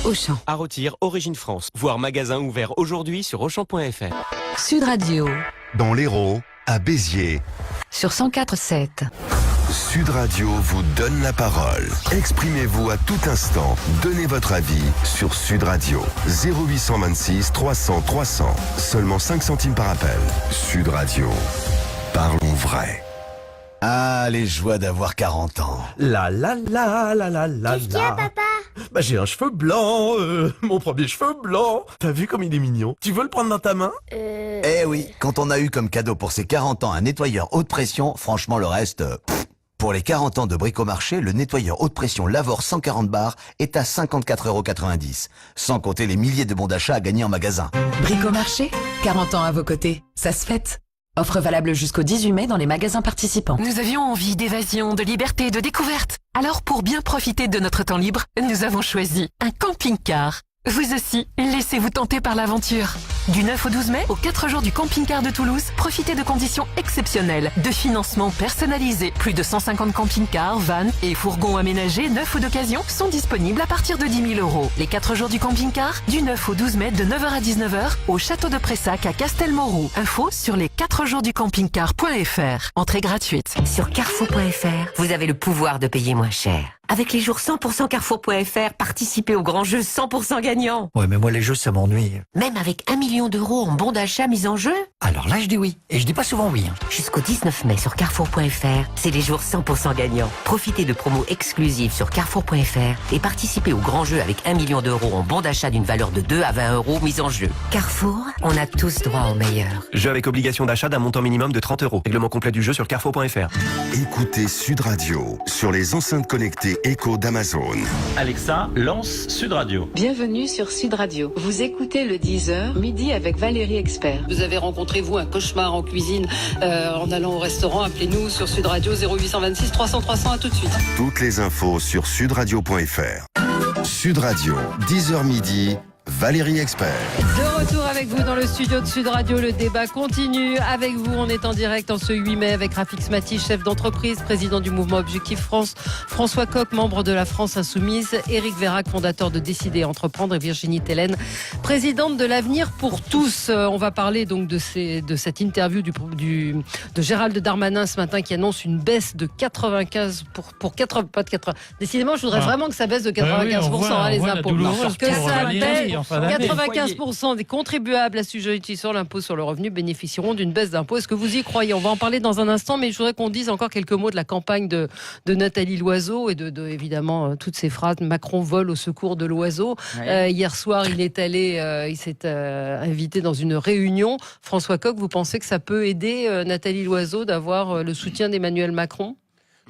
Speaker 8: Auchan.
Speaker 14: À Rôtir, Origine France. Voir magasin ouvert aujourd'hui sur Auchan.fr.
Speaker 8: Sud Radio.
Speaker 1: Dans l'Hérault, à Béziers.
Speaker 8: Sur 104.7.
Speaker 1: Sud Radio vous donne la parole. Exprimez-vous à tout instant. Donnez votre avis sur Sud Radio. 0826 300 300. Seulement 5 centimes par appel. Sud Radio. Parlons vrai.
Speaker 12: Ah, les joies d'avoir 40 ans.
Speaker 20: La la la la la la.
Speaker 21: Qu'est-ce qu'il y a, papa?
Speaker 20: Bah j'ai un cheveu blanc, mon premier cheveu blanc. T'as vu comme il est mignon? Tu veux le prendre dans ta main?
Speaker 12: Eh oui, quand on a eu comme cadeau pour ses 40 ans un nettoyeur haute pression, franchement le reste... Pour les 40 ans de Bricomarché, le nettoyeur haute pression Lavor 140 bars est à 54,90 €. Sans compter les milliers de bons d'achat à gagner en magasin.
Speaker 22: Bricomarché, 40 ans à vos côtés, ça se fête. Offre valable jusqu'au 18 mai dans les magasins participants.
Speaker 10: Nous avions envie d'évasion, de liberté, de découverte. Alors pour bien profiter de notre temps libre, nous avons choisi un camping-car. Vous aussi, laissez-vous tenter par l'aventure. Du 9 au 12 mai, aux 4 jours du camping-car de Toulouse, profitez de conditions exceptionnelles, de financement personnalisé. Plus de 150 camping-cars, vannes et fourgons aménagés, neufs ou d'occasion, sont disponibles à partir de 10 000 €. Les 4 jours du camping-car, du 9 au 12 mai, de 9h à 19h, au château de Pressac à Castelmoreau. Info sur les 4jours-du-camping-car.fr. Entrée gratuite.
Speaker 17: Sur Carrefour.fr, vous avez le pouvoir de payer moins cher. Avec les jours 100% Carrefour.fr, participez au grand jeu 100% gagnant.
Speaker 12: Ouais, mais moi les jeux ça m'ennuie.
Speaker 17: Même avec 1 million d'euros en bons d'achat mis en jeu.
Speaker 12: Alors là je dis oui, et je dis pas souvent oui.
Speaker 17: Jusqu'au 19 mai sur Carrefour.fr, c'est les jours 100% gagnants. Profitez de promos exclusives sur Carrefour.fr et participez au grand jeu avec 1 million d'euros en bons d'achat d'une valeur de 2 à 20 € mis en jeu. Carrefour, on a tous droit au meilleur.
Speaker 14: Jeu avec obligation d'achat d'un montant minimum de 30 €. Règlement complet du jeu sur Carrefour.fr.
Speaker 1: Écoutez Sud Radio sur les enceintes connectées Echo d'Amazon.
Speaker 23: Alexa, lance Sud Radio.
Speaker 24: Bienvenue sur Sud Radio. Vous écoutez le 10h, midi avec Valérie Expert.
Speaker 2: Vous avez rencontré, vous, un cauchemar en cuisine en allant au restaurant? Appelez-nous sur Sud Radio 0826 300 300. À tout de suite.
Speaker 1: Toutes les infos sur sudradio.fr. Sud Radio, 10h midi, Valérie Expert.
Speaker 2: De retour avec vous dans le studio de Sud Radio. Le débat continue avec vous. On est en direct en ce 8 mai avec Rafik Smati, chef d'entreprise, président du mouvement Objectif France, François Coq, membre de la France Insoumise, Éric Vérac, fondateur de Décider et Entreprendre, et Virginie Tellen, présidente de l'Avenir pour tous. On va parler donc de cette interview de Gérald Darmanin ce matin qui annonce une baisse de 95 pour 80, pas de 80. Décidément, je voudrais vraiment que ça baisse de 95% les impôts. Que ça baisse. 95% des contribuables assujettis sur l'impôt sur le revenu bénéficieront d'une baisse d'impôt. Est-ce que vous y croyez? On va en parler dans un instant, mais je voudrais qu'on dise encore quelques mots de la campagne de Nathalie Loiseau et de évidemment toutes ces phrases. Macron vole au secours de l'oiseau. Ouais. Hier soir, il s'est invité dans une réunion. François Coq, vous pensez que ça peut aider Nathalie Loiseau d'avoir le soutien d'Emmanuel Macron?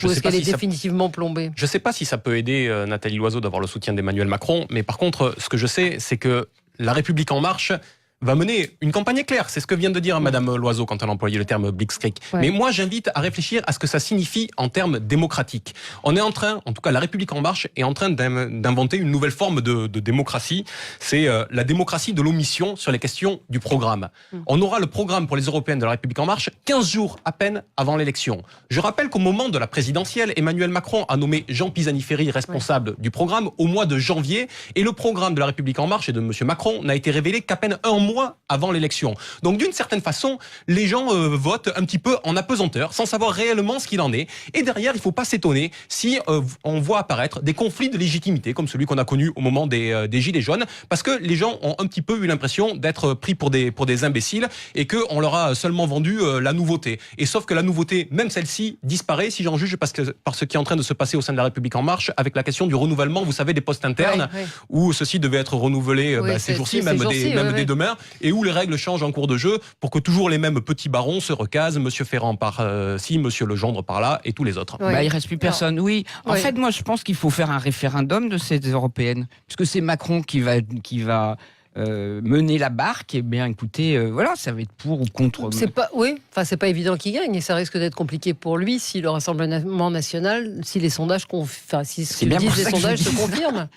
Speaker 2: Ou est-ce qu'elle est définitivement plombée?
Speaker 5: Je ne sais pas si ça peut aider Nathalie Loiseau d'avoir le soutien d'Emmanuel Macron, mais par contre, ce que je sais, c'est que La République En Marche va mener une campagne éclair. C'est ce que vient de dire Madame Loiseau quand elle a employé le terme blitzkrieg. Ouais. Mais moi, j'invite à réfléchir à ce que ça signifie en termes démocratiques. On est en train, en tout cas La République En Marche, est en train d'inventer une nouvelle forme de démocratie. C'est la démocratie de l'omission sur les questions du programme. On aura le programme pour les européennes de La République En Marche 15 jours à peine avant l'élection. Je rappelle qu'au moment de la présidentielle, Emmanuel Macron a nommé Jean Pisani-Ferry responsable du programme au mois de janvier, et le programme de La République En Marche et de M. Macron n'a été révélé qu'à peine un mois avant l'élection. Donc d'une certaine façon, les gens votent un petit peu en apesanteur, sans savoir réellement ce qu'il en est. Et derrière, il ne faut pas s'étonner si on voit apparaître des conflits de légitimité, comme celui qu'on a connu au moment des Gilets jaunes, parce que les gens ont un petit peu eu l'impression d'être pris pour des imbéciles, et qu'on leur a seulement vendu la nouveauté. Et sauf que la nouveauauté, même celle-ci, disparaît, si j'en juge par ce qui est en train de se passer au sein de La République En Marche, avec la question du renouvellement, vous savez, des postes internes, où ceci devait être renouvelé ces jours-ci, même dès demain, et où les règles changent en cours de jeu pour que toujours les mêmes petits barons se recasent, Monsieur Ferrand par-ci, Monsieur Legendre par-là, et tous les autres.
Speaker 4: Il ne reste plus personne, oui. En fait, moi, je pense qu'il faut faire un référendum de ces européennes, puisque c'est Macron qui va mener la barque. Eh bien, écoutez, voilà, ça va être pour ou contre.
Speaker 2: C'est pas évident qu'il gagne, et ça risque d'être compliqué pour lui si le Rassemblement national, si les sondages, si ce qu'ils disent les sondages se confirment.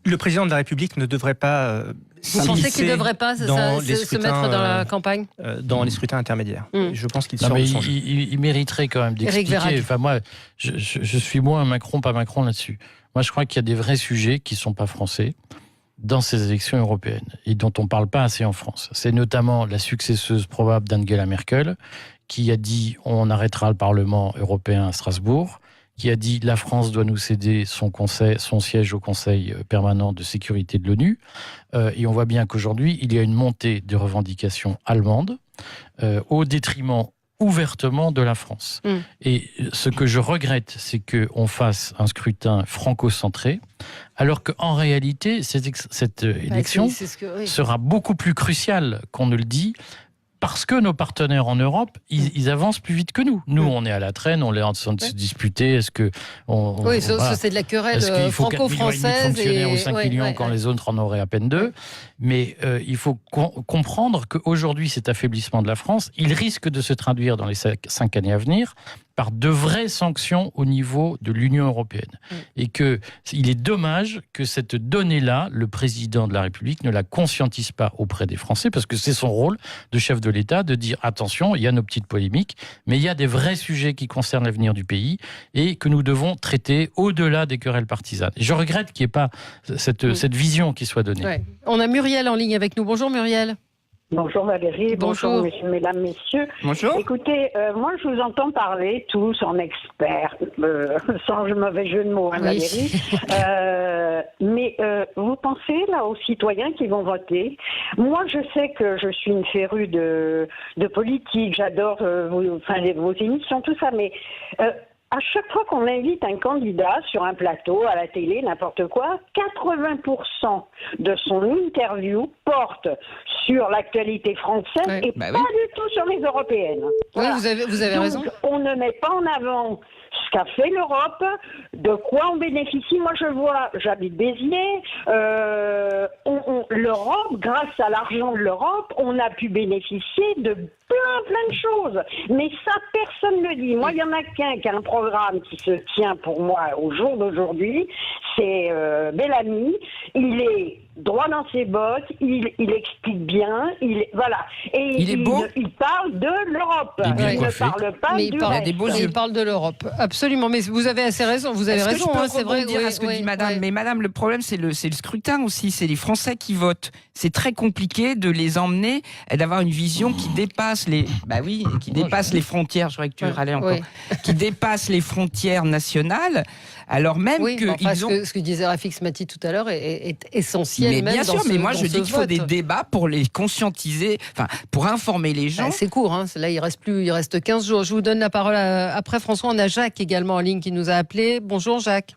Speaker 6: Le président de la République ne devrait pas
Speaker 2: vous pensez qu'il ne devrait pas se mettre dans la campagne
Speaker 6: dans les scrutins intermédiaires. Je pense qu'il sort de son jeu.
Speaker 3: Il mériterait quand même d'expliquer. Enfin, moi, je suis moins Macron, pas Macron là-dessus. Moi, je crois qu'il y a des vrais sujets qui ne sont pas français dans ces élections européennes et dont on ne parle pas assez en France. C'est notamment la successeuse probable d'Angela Merkel, qui a dit on arrêtera le Parlement européen à Strasbourg, qui a dit la France doit nous céder son siège au Conseil permanent de sécurité de l'ONU. Et on voit bien qu'aujourd'hui, il y a une montée de revendications allemandes au détriment ouvertement de la France. Et ce que je regrette, c'est qu'on fasse un scrutin franco-centré, alors qu'en réalité, cette élection sera beaucoup plus cruciale qu'on ne le dit, parce que nos partenaires en Europe, ils avancent plus vite que nous. Nous, on est à la traîne, on est en train de se disputer. Est-ce que
Speaker 2: c'est de la querelle franco-française.
Speaker 3: Est-ce qu'il faut 4,5 millions ou 5 millions quand les autres en auraient à peine 2 ? Mais il faut comprendre qu'aujourd'hui, cet affaiblissement de la France, il risque de se traduire dans les 5 années à venir par de vraies sanctions au niveau de l'Union européenne. Et qu'il est dommage que cette donnée-là, le président de la République ne la conscientise pas auprès des Français, parce que c'est son rôle de chef de l'État de dire attention, il y a nos petites polémiques, mais il y a des vrais sujets qui concernent l'avenir du pays et que nous devons traiter au-delà des querelles partisanes. Et je regrette qu'il n'y ait pas cette vision qui soit donnée.
Speaker 2: Ouais. On a Muriel en ligne avec nous. Bonjour Muriel.
Speaker 7: Bonjour Valérie, bonjour mesdames, messieurs. Bonjour. Écoutez, moi je vous entends parler tous en experts, sans mauvais jeu de mots, Valérie. Mais vous pensez là aux citoyens qui vont voter? Moi je sais que je suis une férue de politique, j'adore vos émissions, tout ça, mais... à chaque fois qu'on invite un candidat sur un plateau, à la télé, n'importe quoi, 80% de son interview porte sur l'actualité française et pas du tout sur les européennes.
Speaker 2: Voilà. Oui, vous avez raison.
Speaker 7: On ne met pas en avant ce qu'a fait l'Europe, de quoi on bénéficie. Moi, j'habite Béziers, l'Europe, grâce à l'argent de l'Europe, on a pu bénéficier de plein de choses. Mais ça, personne ne le dit. Moi, il y en a qu'un qui a un programme qui se tient pour moi au jour d'aujourd'hui. C'est Bellamy. Il est droit dans ses bottes. Il explique bien. Voilà. Et il parle de l'Europe. Il ne parle pas du reste.
Speaker 2: Il parle de l'Europe. Absolument. Mais vous avez assez raison. Vous avez raison.
Speaker 4: C'est vrai. Dire à ce que dit Madame. Mais Madame, le problème, c'est le scrutin aussi. C'est les Français qui votent. C'est très compliqué de les emmener et d'avoir une vision qui dépasse les les frontières. Je croyais que tu râlais encore. Qui dépasse les frontières nationales. Alors même
Speaker 2: ce que disait Rafik Mati tout à l'heure est essentiel.
Speaker 4: Mais bien sûr, mais moi je dis qu'il faut des débats pour les conscientiser, pour informer les gens.
Speaker 2: C'est court, hein. Là il reste 15 jours. Je vous donne la parole après François. On a Jacques également en ligne qui nous a appelé. Bonjour Jacques.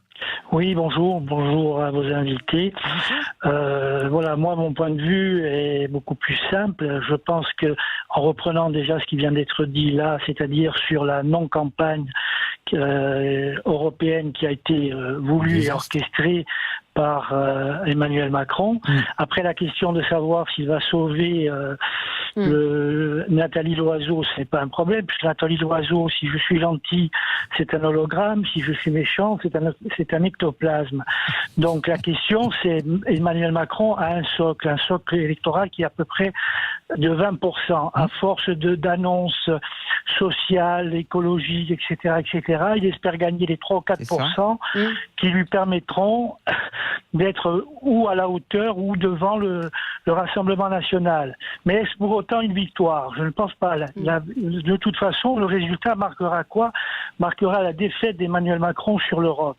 Speaker 11: Oui, bonjour à vos invités. Voilà, moi mon point de vue est beaucoup plus simple. Je pense que en reprenant déjà ce qui vient d'être dit là, c'est-à-dire sur la non-campagne européenne qui a été voulue et orchestrée par Emmanuel Macron. Après, la question de savoir s'il va sauver Nathalie Loiseau, ce n'est pas un problème, puisque Nathalie Loiseau, si je suis gentil, c'est un hologramme, si je suis méchant, c'est un ectoplasme. Donc la question, c'est Emmanuel Macron a un socle électoral qui est à peu près de 20%, à force d'annonces sociales, écologiques, etc., il espère gagner les 3 ou 4% qui lui permettront d'être ou à la hauteur ou devant le Rassemblement national. Mais est-ce pour autant une victoire? Je ne pense pas. De toute façon, le résultat marquera quoi? Marquera la défaite d'Emmanuel Macron sur l'Europe.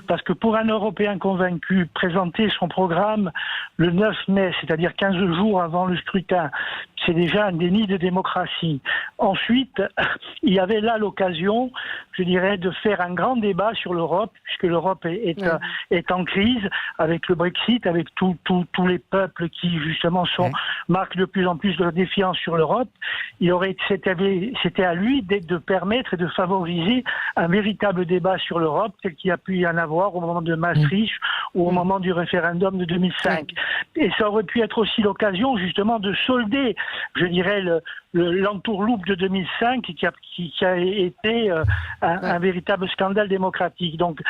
Speaker 11: Parce que pour un Européen convaincu, présenter son programme le 9 mai, c'est-à-dire 15 jours avant le scrutin, c'est déjà un déni de démocratie. Ensuite, il y avait là l'occasion, je dirais, de faire un grand débat sur l'Europe, puisque l'Europe est en crise avec le Brexit, avec tous les peuples qui justement marquent de plus en plus de défiance sur l'Europe. C'était à lui de permettre et de favoriser un véritable débat sur l'Europe, tel qu'il y a pu y en avoir au moment de Maastricht ou au moment du référendum de 2005. Et ça aurait pu être aussi l'occasion justement de solder, je dirais, l'entourloupe de 2005 qui a été un véritable scandale démocratique. Donc,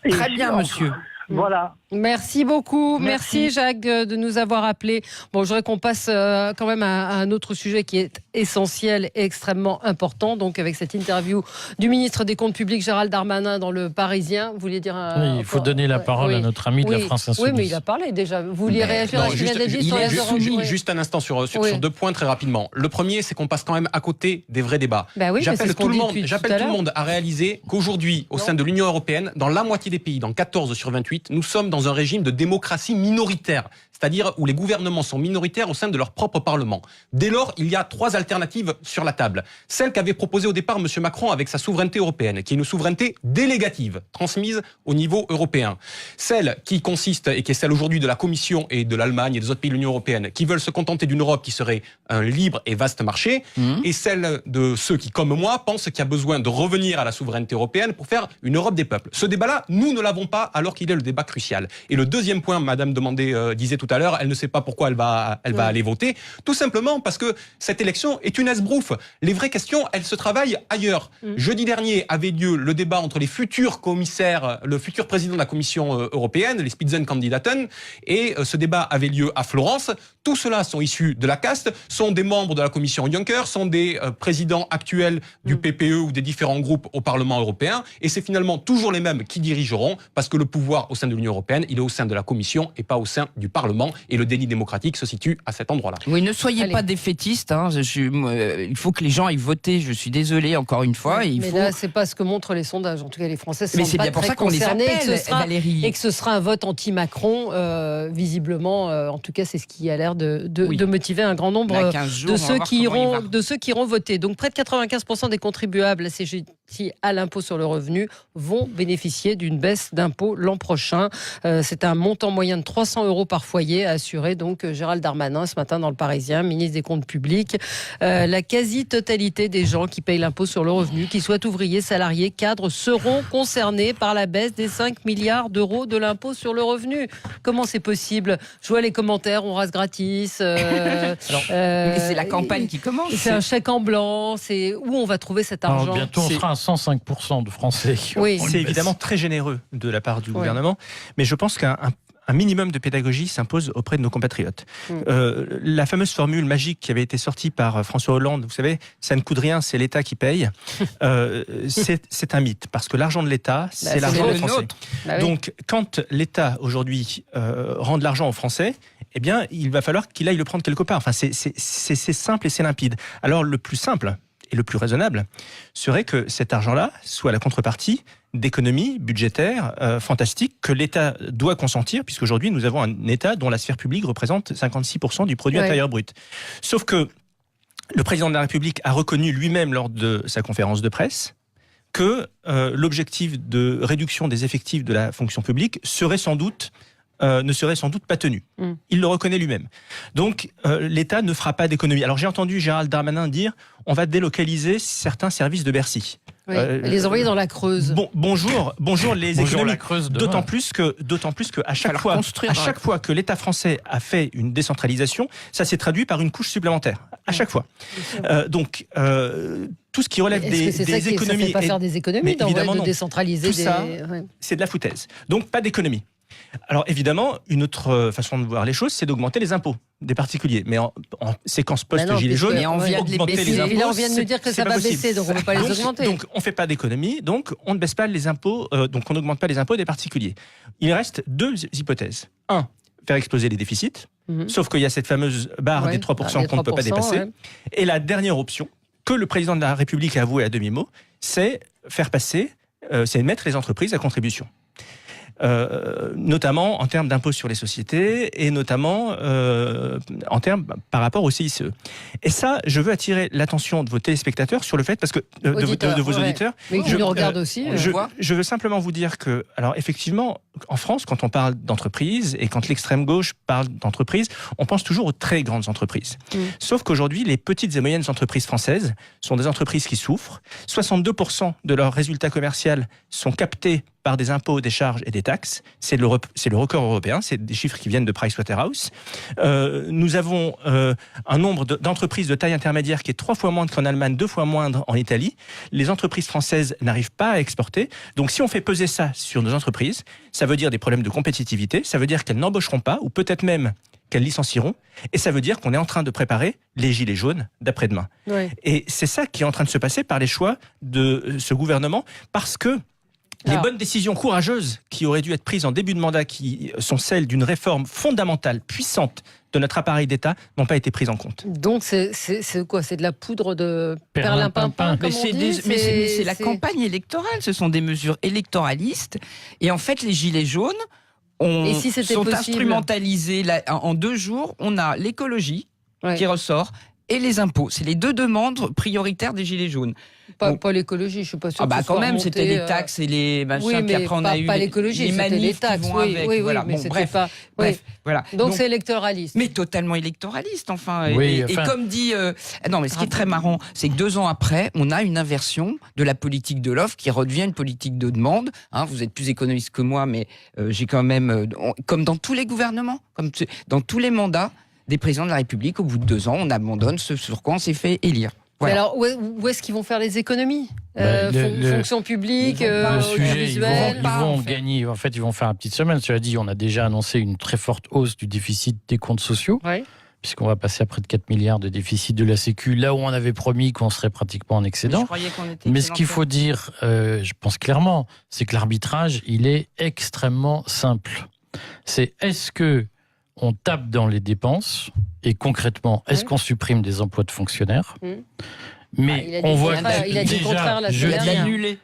Speaker 4: très bien, monsieur.
Speaker 11: Voilà.
Speaker 2: Merci beaucoup. Merci Jacques de nous avoir appelés. Bon, je voudrais qu'on passe quand même à un autre sujet qui est essentiel et extrêmement important. Donc, avec cette interview du ministre des Comptes publics, Gérald Darmanin, dans le Parisien. Vous vouliez dire
Speaker 3: il faut donner la parole à notre ami de la France Insoumise.
Speaker 2: Oui, mais il a parlé déjà. Vous vouliez réagir à ce qu'il vient d'être dit sur les euros?
Speaker 5: Juste un instant sur 2 points très rapidement. Le premier, c'est qu'on passe quand même à côté des vrais débats. J'appelle tout le monde à réaliser qu'aujourd'hui, au sein de l'Union européenne, dans la moitié des pays, dans 14 sur 28, nous sommes dans un régime de démocratie minoritaire, c'est-à-dire où les gouvernements sont minoritaires au sein de leur propre Parlement. Dès lors, il y a 3 alternatives sur la table. Celle qu'avait proposée au départ M. Macron avec sa souveraineté européenne, qui est une souveraineté délégative, transmise au niveau européen. Celle qui consiste, et qui est celle aujourd'hui de la Commission et de l'Allemagne et des autres pays de l'Union européenne, qui veulent se contenter d'une Europe qui serait un libre et vaste marché, et celle de ceux qui, comme moi, pensent qu'il y a besoin de revenir à la souveraineté européenne pour faire une Europe des peuples. Ce débat-là, nous ne l'avons pas, alors qu'il est le débat crucial. Et le deuxième point, Madame disait tout à l'heure, elle ne sait pas pourquoi elle va aller voter, tout simplement parce que cette élection est une esbrouffe. Les vraies questions, elles se travaillent ailleurs. Jeudi dernier avait lieu le débat entre les futurs commissaires, le futur président de la Commission européenne, les Spitzenkandidaten, et ce débat avait lieu à Florence. Tous ceux-là sont issus de la caste, sont des membres de la Commission Juncker, sont des présidents actuels du PPE ou des différents groupes au Parlement européen, et c'est finalement toujours les mêmes qui dirigeront, parce que le pouvoir au sein de l'Union européenne, il est au sein de la Commission et pas au sein du Parlement, et le déni démocratique se situe à cet endroit-là.
Speaker 4: Oui, ne soyez pas défaitistes, hein. Il faut que les gens aillent voter, je suis désolé encore une fois.
Speaker 2: Mais là, c'est pas ce que montrent les sondages. En tout cas, les Français sont
Speaker 4: pas très concernés,
Speaker 2: et que ce sera un vote anti-Macron, visiblement. En tout cas, c'est ce qui a l'air de motiver un grand nombre de ceux qui iront voter. Donc, près de 95% des contribuables à à l'impôt sur le revenu vont bénéficier d'une baisse d'impôt l'an prochain. C'est un montant moyen de 300 € par foyer, a assuré donc Gérald Darmanin ce matin dans le Parisien, ministre des Comptes publics. La quasi-totalité des gens qui payent l'impôt sur le revenu, qu'ils soient ouvriers, salariés, cadres, seront concernés par la baisse des 5 milliards d'euros de l'impôt sur le revenu. Comment c'est possible ? Je vois les commentaires, on rase gratis.
Speaker 4: Mais c'est la campagne qui commence.
Speaker 2: C'est un chèque en blanc. C'est où on va trouver cet argent ?
Speaker 3: Alors, bientôt, on sera à 105% de Français.
Speaker 2: Oui,
Speaker 6: c'est évidemment très généreux de la part du gouvernement, mais je pense qu'un minimum de pédagogie s'impose auprès de nos compatriotes. La fameuse formule magique qui avait été sortie par François Hollande, vous savez, ça ne coûte rien, c'est l'État qui paye, c'est un mythe, parce que l'argent de l'État, c'est l'argent des Français. Donc, quand l'État, aujourd'hui, rend de l'argent aux Français, eh bien, il va falloir qu'il aille le prendre quelque part. Enfin, c'est simple et c'est limpide. Alors, le plus simple et le plus raisonnable serait que cet argent-là soit la contrepartie d'économies budgétaires fantastiques que l'État doit consentir, puisqu'aujourd'hui nous avons un État dont la sphère publique représente 56% du produit intérieur brut. Sauf que le président de la République a reconnu lui-même lors de sa conférence de presse que l'objectif de réduction des effectifs de la fonction publique serait sans doute ne serait sans doute pas tenu. Il le reconnaît lui-même. Donc, l'État ne fera pas d'économie. Alors, j'ai entendu Gérald Darmanin dire on va délocaliser certains services de Bercy.
Speaker 2: Oui, les envoyer dans la Creuse.
Speaker 6: Bonjour les économies. D'autant plus que à chaque fois que l'État français a fait une décentralisation, ça s'est traduit par une couche supplémentaire. À chaque fois. Tout ce qui relève des économies.
Speaker 2: Ça fait pas faire des économies de décentraliser.
Speaker 6: Tout ça, c'est de la foutaise. Donc, pas d'économie. Alors évidemment, une autre façon de voir les choses, c'est d'augmenter les impôts des particuliers. Mais en séquence post-gilet jaune, augmenter les impôts,
Speaker 2: là, on vient de nous dire que ça va baisser, donc on ne peut pas les augmenter.
Speaker 6: Donc on ne fait pas d'économie, donc on ne baisse pas les impôts, donc on n'augmente pas les impôts des particuliers. Il reste deux hypothèses. Un, faire exploser les déficits, sauf qu'il y a cette fameuse barre des 3% qu'on ne peut pas dépasser. Et la dernière option, que le président de la République a avoué à demi-mot, c'est faire passer, c'est mettre les entreprises à contribution. Notamment en termes d'impôt sur les sociétés et notamment en termes par rapport au CICE. Et ça, je veux attirer l'attention de vos téléspectateurs sur le fait, parce que de vos auditeurs,
Speaker 2: mais qui nous regardent aussi.
Speaker 6: Je veux simplement vous dire que, alors effectivement, en France, quand on parle d'entreprise et quand l'extrême gauche parle d'entreprise, on pense toujours aux très grandes entreprises. Sauf qu'aujourd'hui, les petites et moyennes entreprises françaises sont des entreprises qui souffrent. 62% de leurs résultats commerciaux sont captés par des impôts, des charges et des taxes. C'est le record européen, c'est des chiffres qui viennent de Pricewaterhouse. Nous avons un nombre d'entreprises de taille intermédiaire qui est 3 fois moindre qu'en Allemagne, 2 fois moindre en Italie. Les entreprises françaises n'arrivent pas à exporter. Donc si on fait peser ça sur nos entreprises, ça veut dire des problèmes de compétitivité, ça veut dire qu'elles n'embaucheront pas, ou peut-être même qu'elles licencieront, et ça veut dire qu'on est en train de préparer les gilets jaunes d'après-demain. Et c'est ça qui est en train de se passer par les choix de ce gouvernement, parce que les bonnes décisions courageuses qui auraient dû être prises en début de mandat, qui sont celles d'une réforme fondamentale, puissante de notre appareil d'État, n'ont pas été prises en compte.
Speaker 2: Donc c'est quoi ? C'est de la poudre de perlimpinpin, comme on dit ?
Speaker 4: Mais c'est la campagne électorale, ce sont des mesures électoralistes. Et en fait, les gilets jaunes sont instrumentalisés. En 2 jours, on a l'écologie qui ressort et les impôts. C'est les 2 demandes prioritaires des gilets jaunes.
Speaker 2: Pas l'écologie, je suis pas sûre.
Speaker 4: Quand même, c'était les taxes et les machins, puis après on a eu
Speaker 2: l'écologie,
Speaker 4: les manifs
Speaker 2: les taxes,
Speaker 4: qui vont avec. Voilà.
Speaker 2: Mais
Speaker 4: Bon, bref, voilà.
Speaker 2: Donc c'est électoraliste.
Speaker 4: Mais totalement électoraliste, enfin.
Speaker 3: Oui,
Speaker 4: et comme dit... non, mais ce qui est très marrant, c'est que 2 ans après, on a une inversion de la politique de l'offre qui redevient une politique de demande. Vous êtes plus économiste que moi, mais j'ai quand même... comme dans tous les gouvernements, comme dans tous les mandats des présidents de la République, au bout de 2 ans, on abandonne ce sur quoi on s'est fait élire. Voilà.
Speaker 2: Alors, où est-ce qu'ils vont faire les économies ? Fonction publique,
Speaker 3: le sujet,
Speaker 2: visuel,
Speaker 3: ils vont gagner. En fait, ils vont faire une petite semaine. Cela dit, on a déjà annoncé une très forte hausse du déficit des comptes sociaux, puisqu'on va passer à près de 4 milliards de déficit de la Sécu, là où on avait promis qu'on serait pratiquement en excédent. Mais ce qu'il faut dire, je pense clairement, c'est que l'arbitrage, il est extrêmement simple. C'est est-ce que on tape dans les dépenses et concrètement, est-ce qu'on supprime des emplois de fonctionnaires ? Mais on voit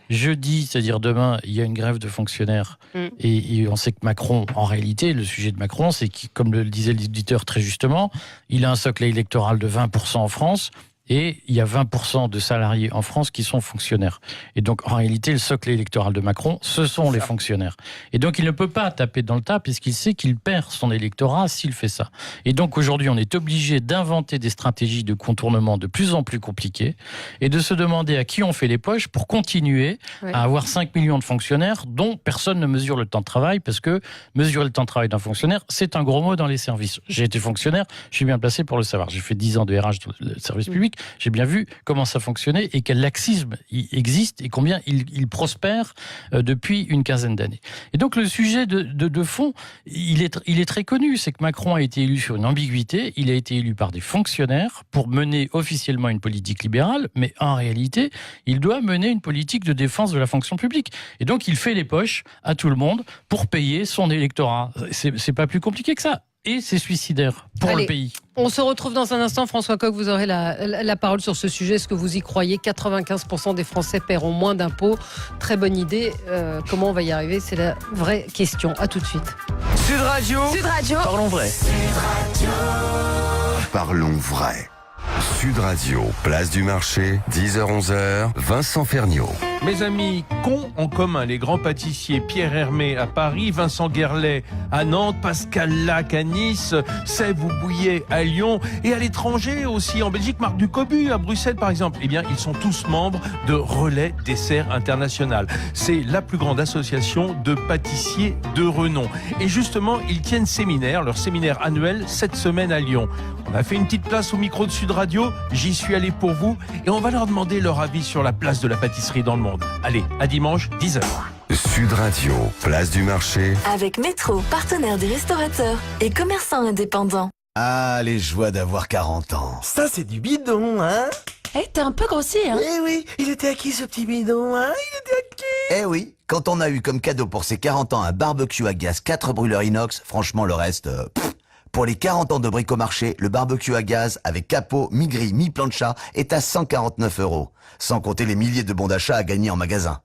Speaker 3: jeudi, c'est-à-dire demain, il y a une grève de fonctionnaires et on sait que Macron, en réalité, le sujet de Macron, c'est que, comme le disait l'éditeur très justement, il a un socle électoral de 20% en France Et il y a 20% de salariés en France qui sont fonctionnaires. Et donc, en réalité, le socle électoral de Macron, ce sont les fonctionnaires. Et donc, il ne peut pas taper dans le tas puisqu'il sait qu'il perd son électorat s'il fait ça. Et donc, aujourd'hui, on est obligé d'inventer des stratégies de contournement de plus en plus compliquées et de se demander à qui on fait les poches pour continuer à avoir 5 millions de fonctionnaires dont personne ne mesure le temps de travail, parce que mesurer le temps de travail d'un fonctionnaire, c'est un gros mot dans les services. J'ai été fonctionnaire, je suis bien placé pour le savoir. J'ai fait 10 ans de RH dans le service public, j'ai bien vu comment ça fonctionnait et quel laxisme il existe et combien il prospère depuis une quinzaine d'années. Et donc le sujet de fond, il est très connu, c'est que Macron a été élu sur une ambiguïté, il a été élu par des fonctionnaires pour mener officiellement une politique libérale, mais en réalité, il doit mener une politique de défense de la fonction publique. Et donc il fait les poches à tout le monde pour payer son électorat. C'est pas plus compliqué que ça. Et c'est suicidaire pour le pays.
Speaker 2: On se retrouve dans un instant. François Coq, vous aurez la parole sur ce sujet. Est-ce que vous y croyez ? 95% des Français paieront moins d'impôts. Très bonne idée. Comment on va y arriver ? C'est la vraie question. À tout de suite.
Speaker 13: Sud Radio.
Speaker 8: Sud Radio.
Speaker 13: Parlons vrai.
Speaker 8: Sud Radio.
Speaker 1: Parlons vrai. Sud Radio, place du marché, 10h-11h, Vincent Ferniaud.
Speaker 15: Mes amis, qu'ont en commun les grands pâtissiers Pierre Hermé à Paris, Vincent Guerlet à Nantes, Pascal Lac à Nice, Sève ou Bouillet à Lyon et à l'étranger aussi, en Belgique, Marc Ducobu à Bruxelles par exemple? Eh bien, ils sont tous membres de Relais Dessert International. C'est la plus grande association de pâtissiers de renom. Et justement, ils tiennent leur séminaire annuel cette semaine à Lyon. On a fait une petite place au micro de Sud Radio, j'y suis allé pour vous et on va leur demander leur avis sur la place de la pâtisserie dans le monde. Allez, à dimanche, 10h.
Speaker 1: Sud Radio, place du marché.
Speaker 16: Avec Métro, partenaire des restaurateurs et commerçants indépendants.
Speaker 12: Ah, les joies d'avoir 40 ans.
Speaker 20: Ça, c'est du bidon, hein?
Speaker 16: T'es un peu grossi, hein?
Speaker 20: Eh oui, il était à qui ce petit bidon, hein? Il était à qui?
Speaker 12: Eh oui, quand on a eu comme cadeau pour ses 40 ans un barbecue à gaz, 4 brûleurs inox, franchement le reste... Pour les 40 ans de Bricomarché, le barbecue à gaz avec capot, mi-grille, mi-plancha est à 149 €. Sans compter les milliers de bons d'achat à gagner en magasin.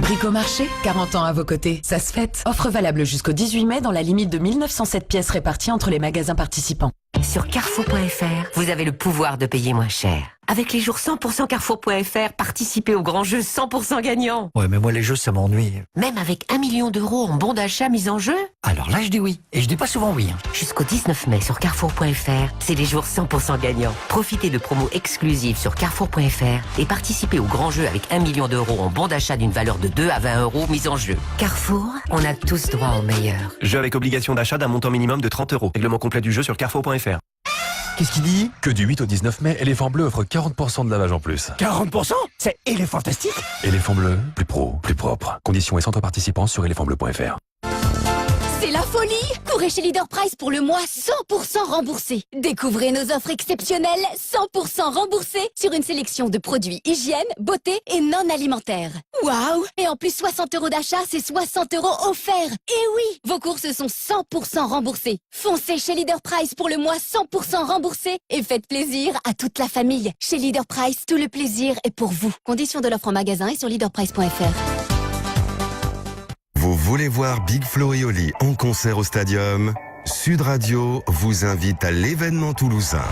Speaker 22: Bricomarché, 40 ans à vos côtés, ça se fête. Offre valable jusqu'au 18 mai dans la limite de 1907 pièces réparties entre les magasins participants.
Speaker 17: Sur Carrefour.fr, vous avez le pouvoir de payer moins cher. Avec les jours 100% Carrefour.fr, participez au grand jeu 100% gagnant.
Speaker 21: Ouais, mais moi les jeux, ça m'ennuie.
Speaker 17: Même avec 1 million d'euros en bons d'achat mis en jeu?
Speaker 21: Alors là, je dis oui. Et je dis pas souvent oui.
Speaker 17: Jusqu'au 19 mai sur Carrefour.fr, c'est les jours 100% gagnants. Profitez de promos exclusives sur Carrefour.fr et participez au grand jeu avec 1 million d'euros en bons d'achat d'une valeur de 2 à 20 € mis en jeu. Carrefour, on a tous droit au meilleur.
Speaker 25: Jeu avec obligation d'achat d'un montant minimum de 30 €. Règlement complet du jeu sur Carrefour.fr.
Speaker 21: Qu'est-ce qu'il dit?
Speaker 26: Que du 8 au 19 mai, Éléphant Bleu offre 40% de lavage en plus.
Speaker 21: 40%? C'est fantastique.
Speaker 26: Éléphant Bleu, plus pro, plus propre. Conditions et centres participants sur éléphantbleu.fr.
Speaker 8: C'est la folie! Courez chez Leader Price pour le mois 100% remboursé. Découvrez nos offres exceptionnelles 100% remboursées sur une sélection de produits hygiène, beauté et non alimentaires. Waouh! Et en plus 60 € d'achat, c'est 60 € offerts. Et oui, vos courses sont 100% remboursées. Foncez chez Leader Price pour le mois 100% remboursé et faites plaisir à toute la famille. Chez Leader Price, tout le plaisir est pour vous. Conditions de l'offre en magasin et sur leaderprice.fr.
Speaker 1: Vous voulez voir Big Flo et Oli en concert au Stadium? Sud Radio vous invite à l'événement toulousain.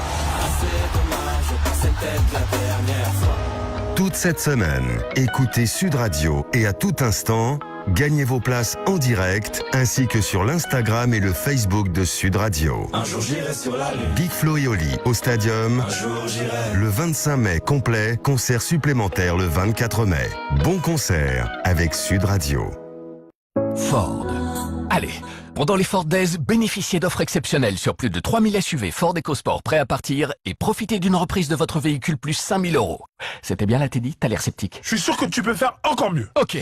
Speaker 1: Toute cette semaine, écoutez Sud Radio et à tout instant, gagnez vos places en direct ainsi que sur l'Instagram et le Facebook de Sud Radio.
Speaker 27: Un jour j'irai sur la lune.
Speaker 1: Big Flo et Oli au Stadium.
Speaker 27: Un jour j'irai.
Speaker 1: Le 25 mai complet, concert supplémentaire le 24 mai. Bon concert avec Sud Radio.
Speaker 28: Ford. Allez, pendant les Ford Days, bénéficiez d'offres exceptionnelles sur plus de 3000 SUV Ford EcoSport prêts à partir et profitez d'une reprise de votre véhicule plus 5000 €. C'était bien là, Teddy? T'as l'air sceptique.
Speaker 20: Je suis sûr que tu peux faire encore mieux.
Speaker 28: Ok.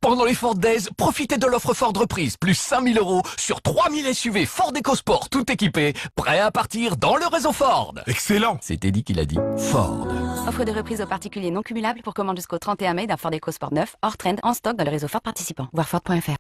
Speaker 28: Pendant les Ford Days, profitez de l'offre Ford reprise plus 5000 € sur 3000 SUV Ford EcoSport tout équipés, prêts à partir dans le réseau Ford.
Speaker 20: Excellent.
Speaker 28: C'est Teddy qui l'a dit. Ford.
Speaker 29: Offre de reprise aux particuliers non cumulables pour commande jusqu'au 31 mai d'un Ford EcoSport 9, hors trend, en stock dans le réseau Ford participant. Voir Ford.fr.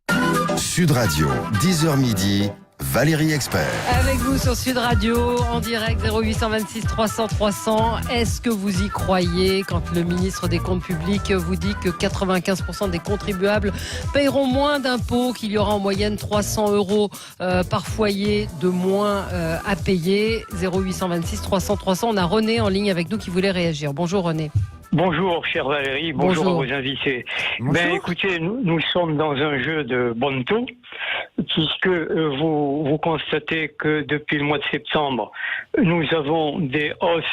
Speaker 1: Sud Radio, 10h midi, Valérie Expert.
Speaker 2: Avec vous sur Sud Radio, en direct 0826 300 300. Est-ce que vous y croyez quand le ministre des Comptes publics vous dit que 95% des contribuables paieront moins d'impôts, qu'il y aura en moyenne 300 € par foyer de moins à payer? 0826 300 300. On a René en ligne avec nous qui voulait réagir. Bonjour René.
Speaker 7: Bonjour, chère Valérie. Bonjour à vos invités. Ben, écoutez, nous sommes dans un jeu de bonneteau, puisque vous constatez que depuis le mois de septembre, nous avons des hausses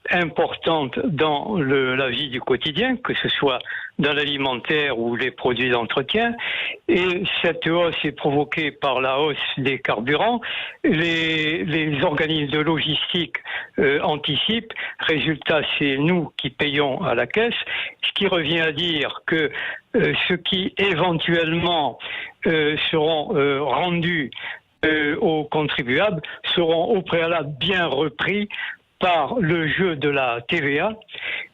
Speaker 7: importantes dans la vie du quotidien, que ce soit dans l'alimentaire ou les produits d'entretien. Et cette hausse est provoquée par la hausse des carburants. Les organismes de logistique anticipent. Résultat, c'est nous qui payons à la caisse. Ce qui revient à dire que ceux qui éventuellement seront rendus aux contribuables seront au préalable bien repris par le jeu de la TVA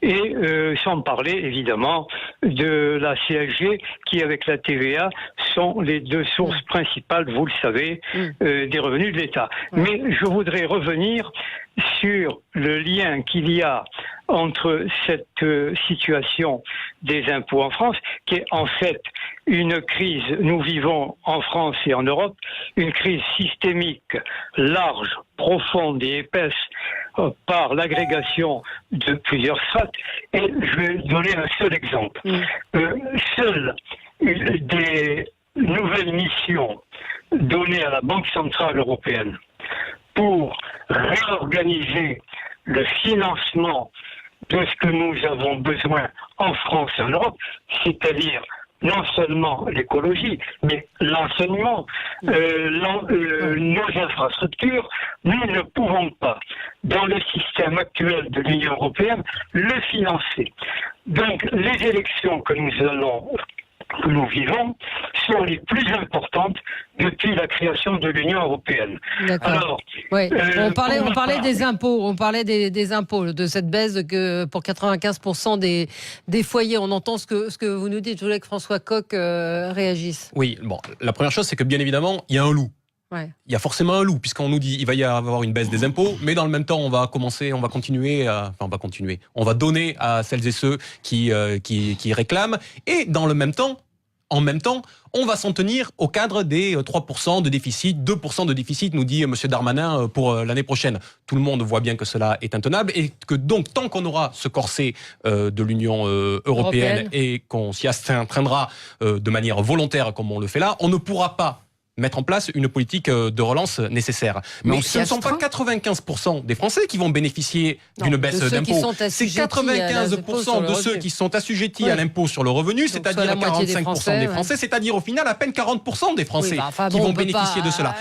Speaker 7: et sans parler évidemment de la CSG qui avec la TVA sont les deux sources principales, vous le savez, des revenus de l'État. Mais je voudrais revenir sur le lien qu'il y a entre cette situation des impôts en France, qui est en fait une crise, nous vivons en France et en Europe, une crise systémique, large, profonde et épaisse par l'agrégation de plusieurs strates. Et je vais donner un seul exemple. Seules des nouvelles missions données à la Banque Centrale Européenne pour réorganiser le financement de ce que nous avons besoin en France et en Europe, c'est-à-dire non seulement l'écologie, mais l'enseignement, nos infrastructures, nous ne pouvons pas, dans le système actuel de l'Union européenne, le financer. Donc, les élections que nous vivons sont les plus importantes depuis la création de l'Union européenne.
Speaker 2: D'accord.
Speaker 7: Alors,
Speaker 2: on parlait des impôts, des impôts, de cette baisse pour 95% des foyers. On entend ce que vous nous dites. Je voulais que François Coq réagisse.
Speaker 5: Oui, bon, la première chose, c'est que bien évidemment, il y a un loup.
Speaker 2: Ouais.
Speaker 5: Il y a forcément un loup, puisqu'on nous dit il va y avoir une baisse des impôts, mais dans le même temps, on va donner à celles et ceux qui réclament, et dans le même temps, en même temps, on va s'en tenir au cadre des 3% de déficit, 2% de déficit, nous dit M. Darmanin, pour l'année prochaine. Tout le monde voit bien que cela est intenable et que donc, tant qu'on aura ce corset de l'Union européenne et qu'on s'y astreindra de manière volontaire comme on le fait là, on ne pourra pas mettre en place une politique de relance nécessaire. Mais ce ne sont pas 95% des Français qui vont bénéficier d'une baisse d'impôts. C'est 95% de ceux qui sont assujettis à l'impôt sur le revenu, c'est-à-dire 45% des Français, c'est-à-dire au final à peine 40% des Français qui vont bénéficier de cela.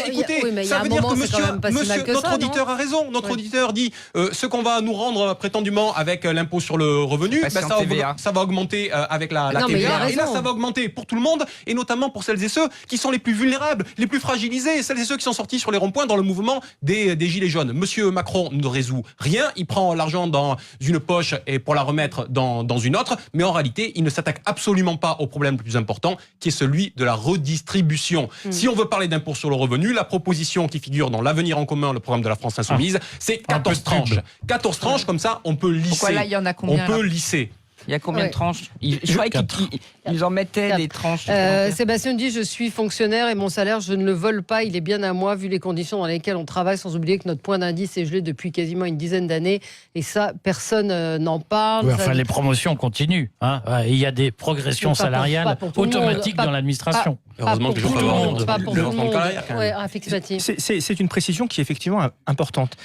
Speaker 5: Écoutez, ça veut dire que notre auditeur a raison. Notre auditeur dit ce qu'on va nous rendre prétendument avec l'impôt sur le revenu, ça va augmenter avec la TVA. Et là, ça va augmenter pour tout le monde, et notamment pour celles et ceux qui sont les plus vulnérables, les plus fragilisés, celles et ceux qui sont sortis sur les ronds-points dans le mouvement des Gilets jaunes. Monsieur Macron ne résout rien, il prend l'argent dans une poche et pour la remettre dans une autre, mais en réalité, il ne s'attaque absolument pas au problème le plus important, qui est celui de la redistribution. Si on veut parler d'impôt sur le revenu, la proposition qui figure dans l'Avenir en commun, le programme de la France Insoumise, c'est 14 tranches. 14 tranches, comme ça, on peut lisser.
Speaker 4: Pourquoi là, il y en a combien,
Speaker 5: on peut lisser.
Speaker 4: Il y a combien de tranches? Je croyais qu'ils en mettaient des tranches.
Speaker 2: Sébastien dit, je suis fonctionnaire et mon salaire, je ne le vole pas, il est bien à moi vu les conditions dans lesquelles on travaille, sans oublier que notre point d'indice est gelé depuis quasiment une dizaine d'années et ça, personne n'en parle.
Speaker 3: Oui, enfin, les promotions continuent. Il y a des progressions salariales automatiques dans l'administration.
Speaker 5: Heureusement que je ne
Speaker 2: pas pour tout le monde.
Speaker 6: C'est une précision qui est effectivement importante.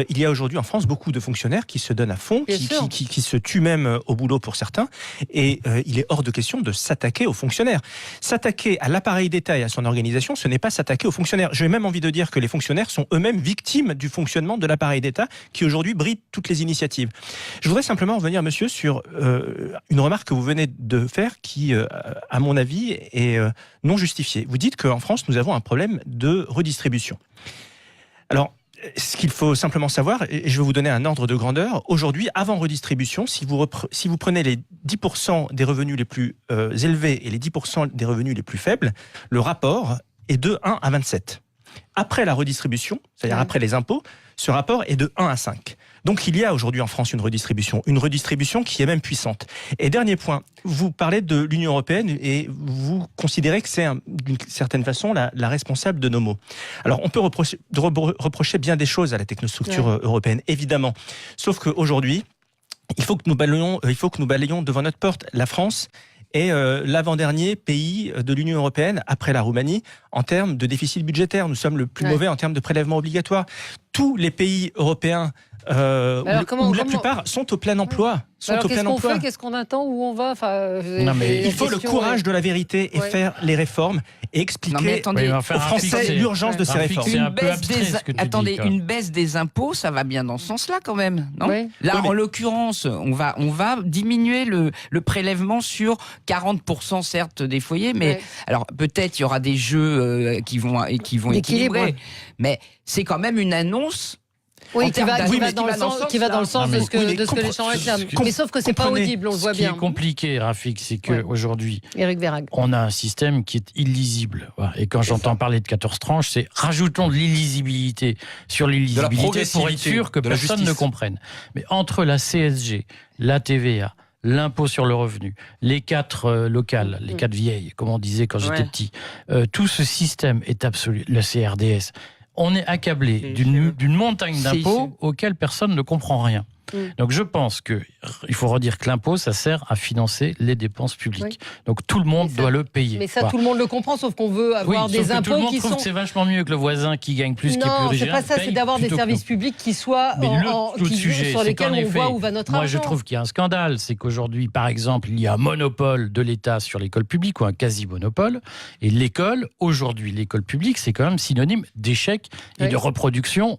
Speaker 6: Il y a aujourd'hui en France beaucoup de fonctionnaires qui se donnent à fond, qui se tuent même au boulot pour certains, et il est hors de question de s'attaquer aux fonctionnaires. S'attaquer à l'appareil d'État et à son organisation, ce n'est pas s'attaquer aux fonctionnaires. J'ai même envie de dire que les fonctionnaires sont eux-mêmes victimes du fonctionnement de l'appareil d'État qui aujourd'hui bride toutes les initiatives. Je voudrais simplement revenir, monsieur, sur une remarque que vous venez de faire qui, à mon avis, est non justifiée. Vous dites qu'en France, nous avons un problème de redistribution. Alors, ce qu'il faut simplement savoir, et je vais vous donner un ordre de grandeur, aujourd'hui, avant redistribution, si vous prenez les 10% des revenus les plus élevés et les 10% des revenus les plus faibles, le rapport est de 1 à 27. Après la redistribution, c'est-à-dire après les impôts, ce rapport est de 1 à 5. Donc il y a aujourd'hui en France une redistribution qui est même puissante. Et dernier point, vous parlez de l'Union européenne et vous considérez que c'est d'une certaine façon la responsable de nos maux. Alors on peut reprocher bien des choses à la technostructure européenne, évidemment. Sauf qu'aujourd'hui, il faut que nous balayions devant notre porte. La France est l'avant-dernier pays de l'Union européenne, après la Roumanie, en termes de déficit budgétaire. Nous sommes le plus mauvais en termes de prélèvements obligatoires. Tous les pays européens, la plupart, sont au plein emploi.
Speaker 2: Qu'est-ce qu'on attend? Où on va?
Speaker 6: Il faut le courage de la vérité et faire les réformes et expliquer aux Français l'urgence de ces réformes.
Speaker 4: Une baisse des impôts, ça va bien dans ce sens-là quand même, non? Là, en l'occurrence, on va diminuer le prélèvement sur 40% certes des foyers, mais alors peut-être il y aura des jeux qui vont équilibrer, mais c'est quand même une annonce.
Speaker 2: Oui, qui va dans le sens de ce que les gens réclament. Mais sauf que c'est pas audible, on le voit bien.
Speaker 3: Ce qui est compliqué, Rafik, c'est qu'aujourd'hui,
Speaker 2: Éric
Speaker 3: on a un système qui est illisible. Et quand j'entends parler de 14 tranches, c'est rajoutons de l'illisibilité sur l'illisibilité pour être sûr que personne ne comprenne. Mais entre la CSG, la TVA, l'impôt sur le revenu, les 4 locales, les 4 vieilles, comme on disait quand j'étais petit, tout ce système est absolu. Le CRDS, on est accablé d'une montagne d'impôts auxquels personne ne comprend rien. Donc je pense qu'il faut redire que l'impôt, ça sert à financer les dépenses publiques. Donc tout le monde doit le payer.
Speaker 2: Mais ça, tout le monde le comprend, sauf qu'on veut avoir des impôts
Speaker 3: tout le monde trouve que c'est vachement mieux que le voisin qui gagne plus, qui est plus riche.
Speaker 2: Non, c'est pas ça, c'est d'avoir des services publics qui soient sur lesquels on voit où va notre argent.
Speaker 3: Moi, je trouve qu'il y a un scandale, c'est qu'aujourd'hui, par exemple, il y a un monopole de l'État sur l'école publique, ou un quasi-monopole, et l'école publique, c'est quand même synonyme d'échec et de reproduction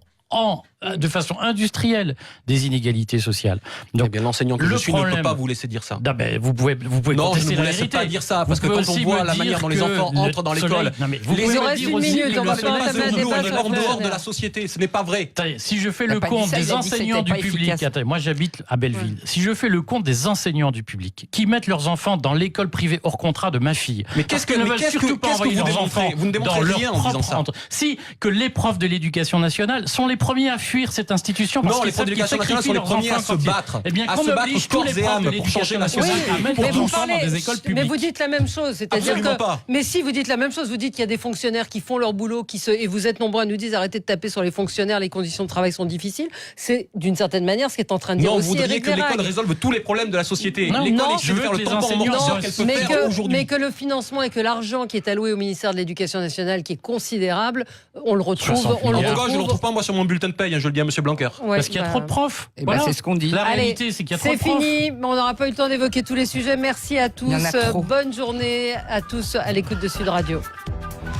Speaker 3: de façon industrielle des inégalités sociales. Donc,
Speaker 5: l'enseignant que je suis ne peut pas vous laisser dire ça.
Speaker 3: Vous pouvez
Speaker 5: non,
Speaker 3: contester
Speaker 5: je ne vous
Speaker 3: la
Speaker 5: laisse
Speaker 3: vérité.
Speaker 5: pas dire ça, parce que quand on voit la manière dont les enfants entrent dans l'école,
Speaker 2: il vous reste une minute, on va faire un débat
Speaker 5: en dehors de la société, ce n'est pas vrai.
Speaker 3: Si je fais le compte des enseignants du public, moi j'habite à Belleville, si je fais le compte des enseignants du public qui mettent leurs enfants dans l'école privée hors contrat de ma fille,
Speaker 5: mais qu'est-ce que
Speaker 3: ne veulent surtout pas envoyer leurs enfants dans leur propre... Si, que les profs de l'éducation nationale sont les premiers à fuir cette institution parce qu'ils savent qu'ils sacrifient leurs enfants
Speaker 5: à se battre.
Speaker 3: Eh bien, qu'on oblige tous les profs de l'éducation nationale à mettre leurs enfants dans des écoles publiques.
Speaker 2: Mais vous dites la même chose, c'est-à-dire que... Mais si, vous dites la même chose, vous dites qu'il y a des fonctionnaires qui font leur boulot, et vous êtes nombreux à nous dire arrêtez de taper sur les fonctionnaires, les conditions de travail sont difficiles. C'est d'une certaine manière ce qu'est en train de dire aussi Éric
Speaker 5: Verhaeghe. Non, vous voudriez que l'école résolve tous les problèmes de la société. L'école est censée faire le tampon amortisseur qu'elle peut faire aujourd'hui.
Speaker 2: Mais que le financement et que l'argent qui est alloué au ministère de l'Éducation nationale, qui est considérable, on le retrouve.
Speaker 5: Je ne le retrouve pas moi sur mon bulletin de paye, je le dis à monsieur Blanquer.
Speaker 3: Parce qu'il y a trop de profs.
Speaker 4: C'est ce qu'on dit.
Speaker 3: La réalité, c'est qu'il y a trop de profs.
Speaker 2: C'est fini, on n'aura pas eu le temps d'évoquer tous les sujets. Merci à tous. Bonne journée à tous à l'écoute de Sud Radio.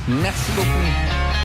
Speaker 4: Merci beaucoup.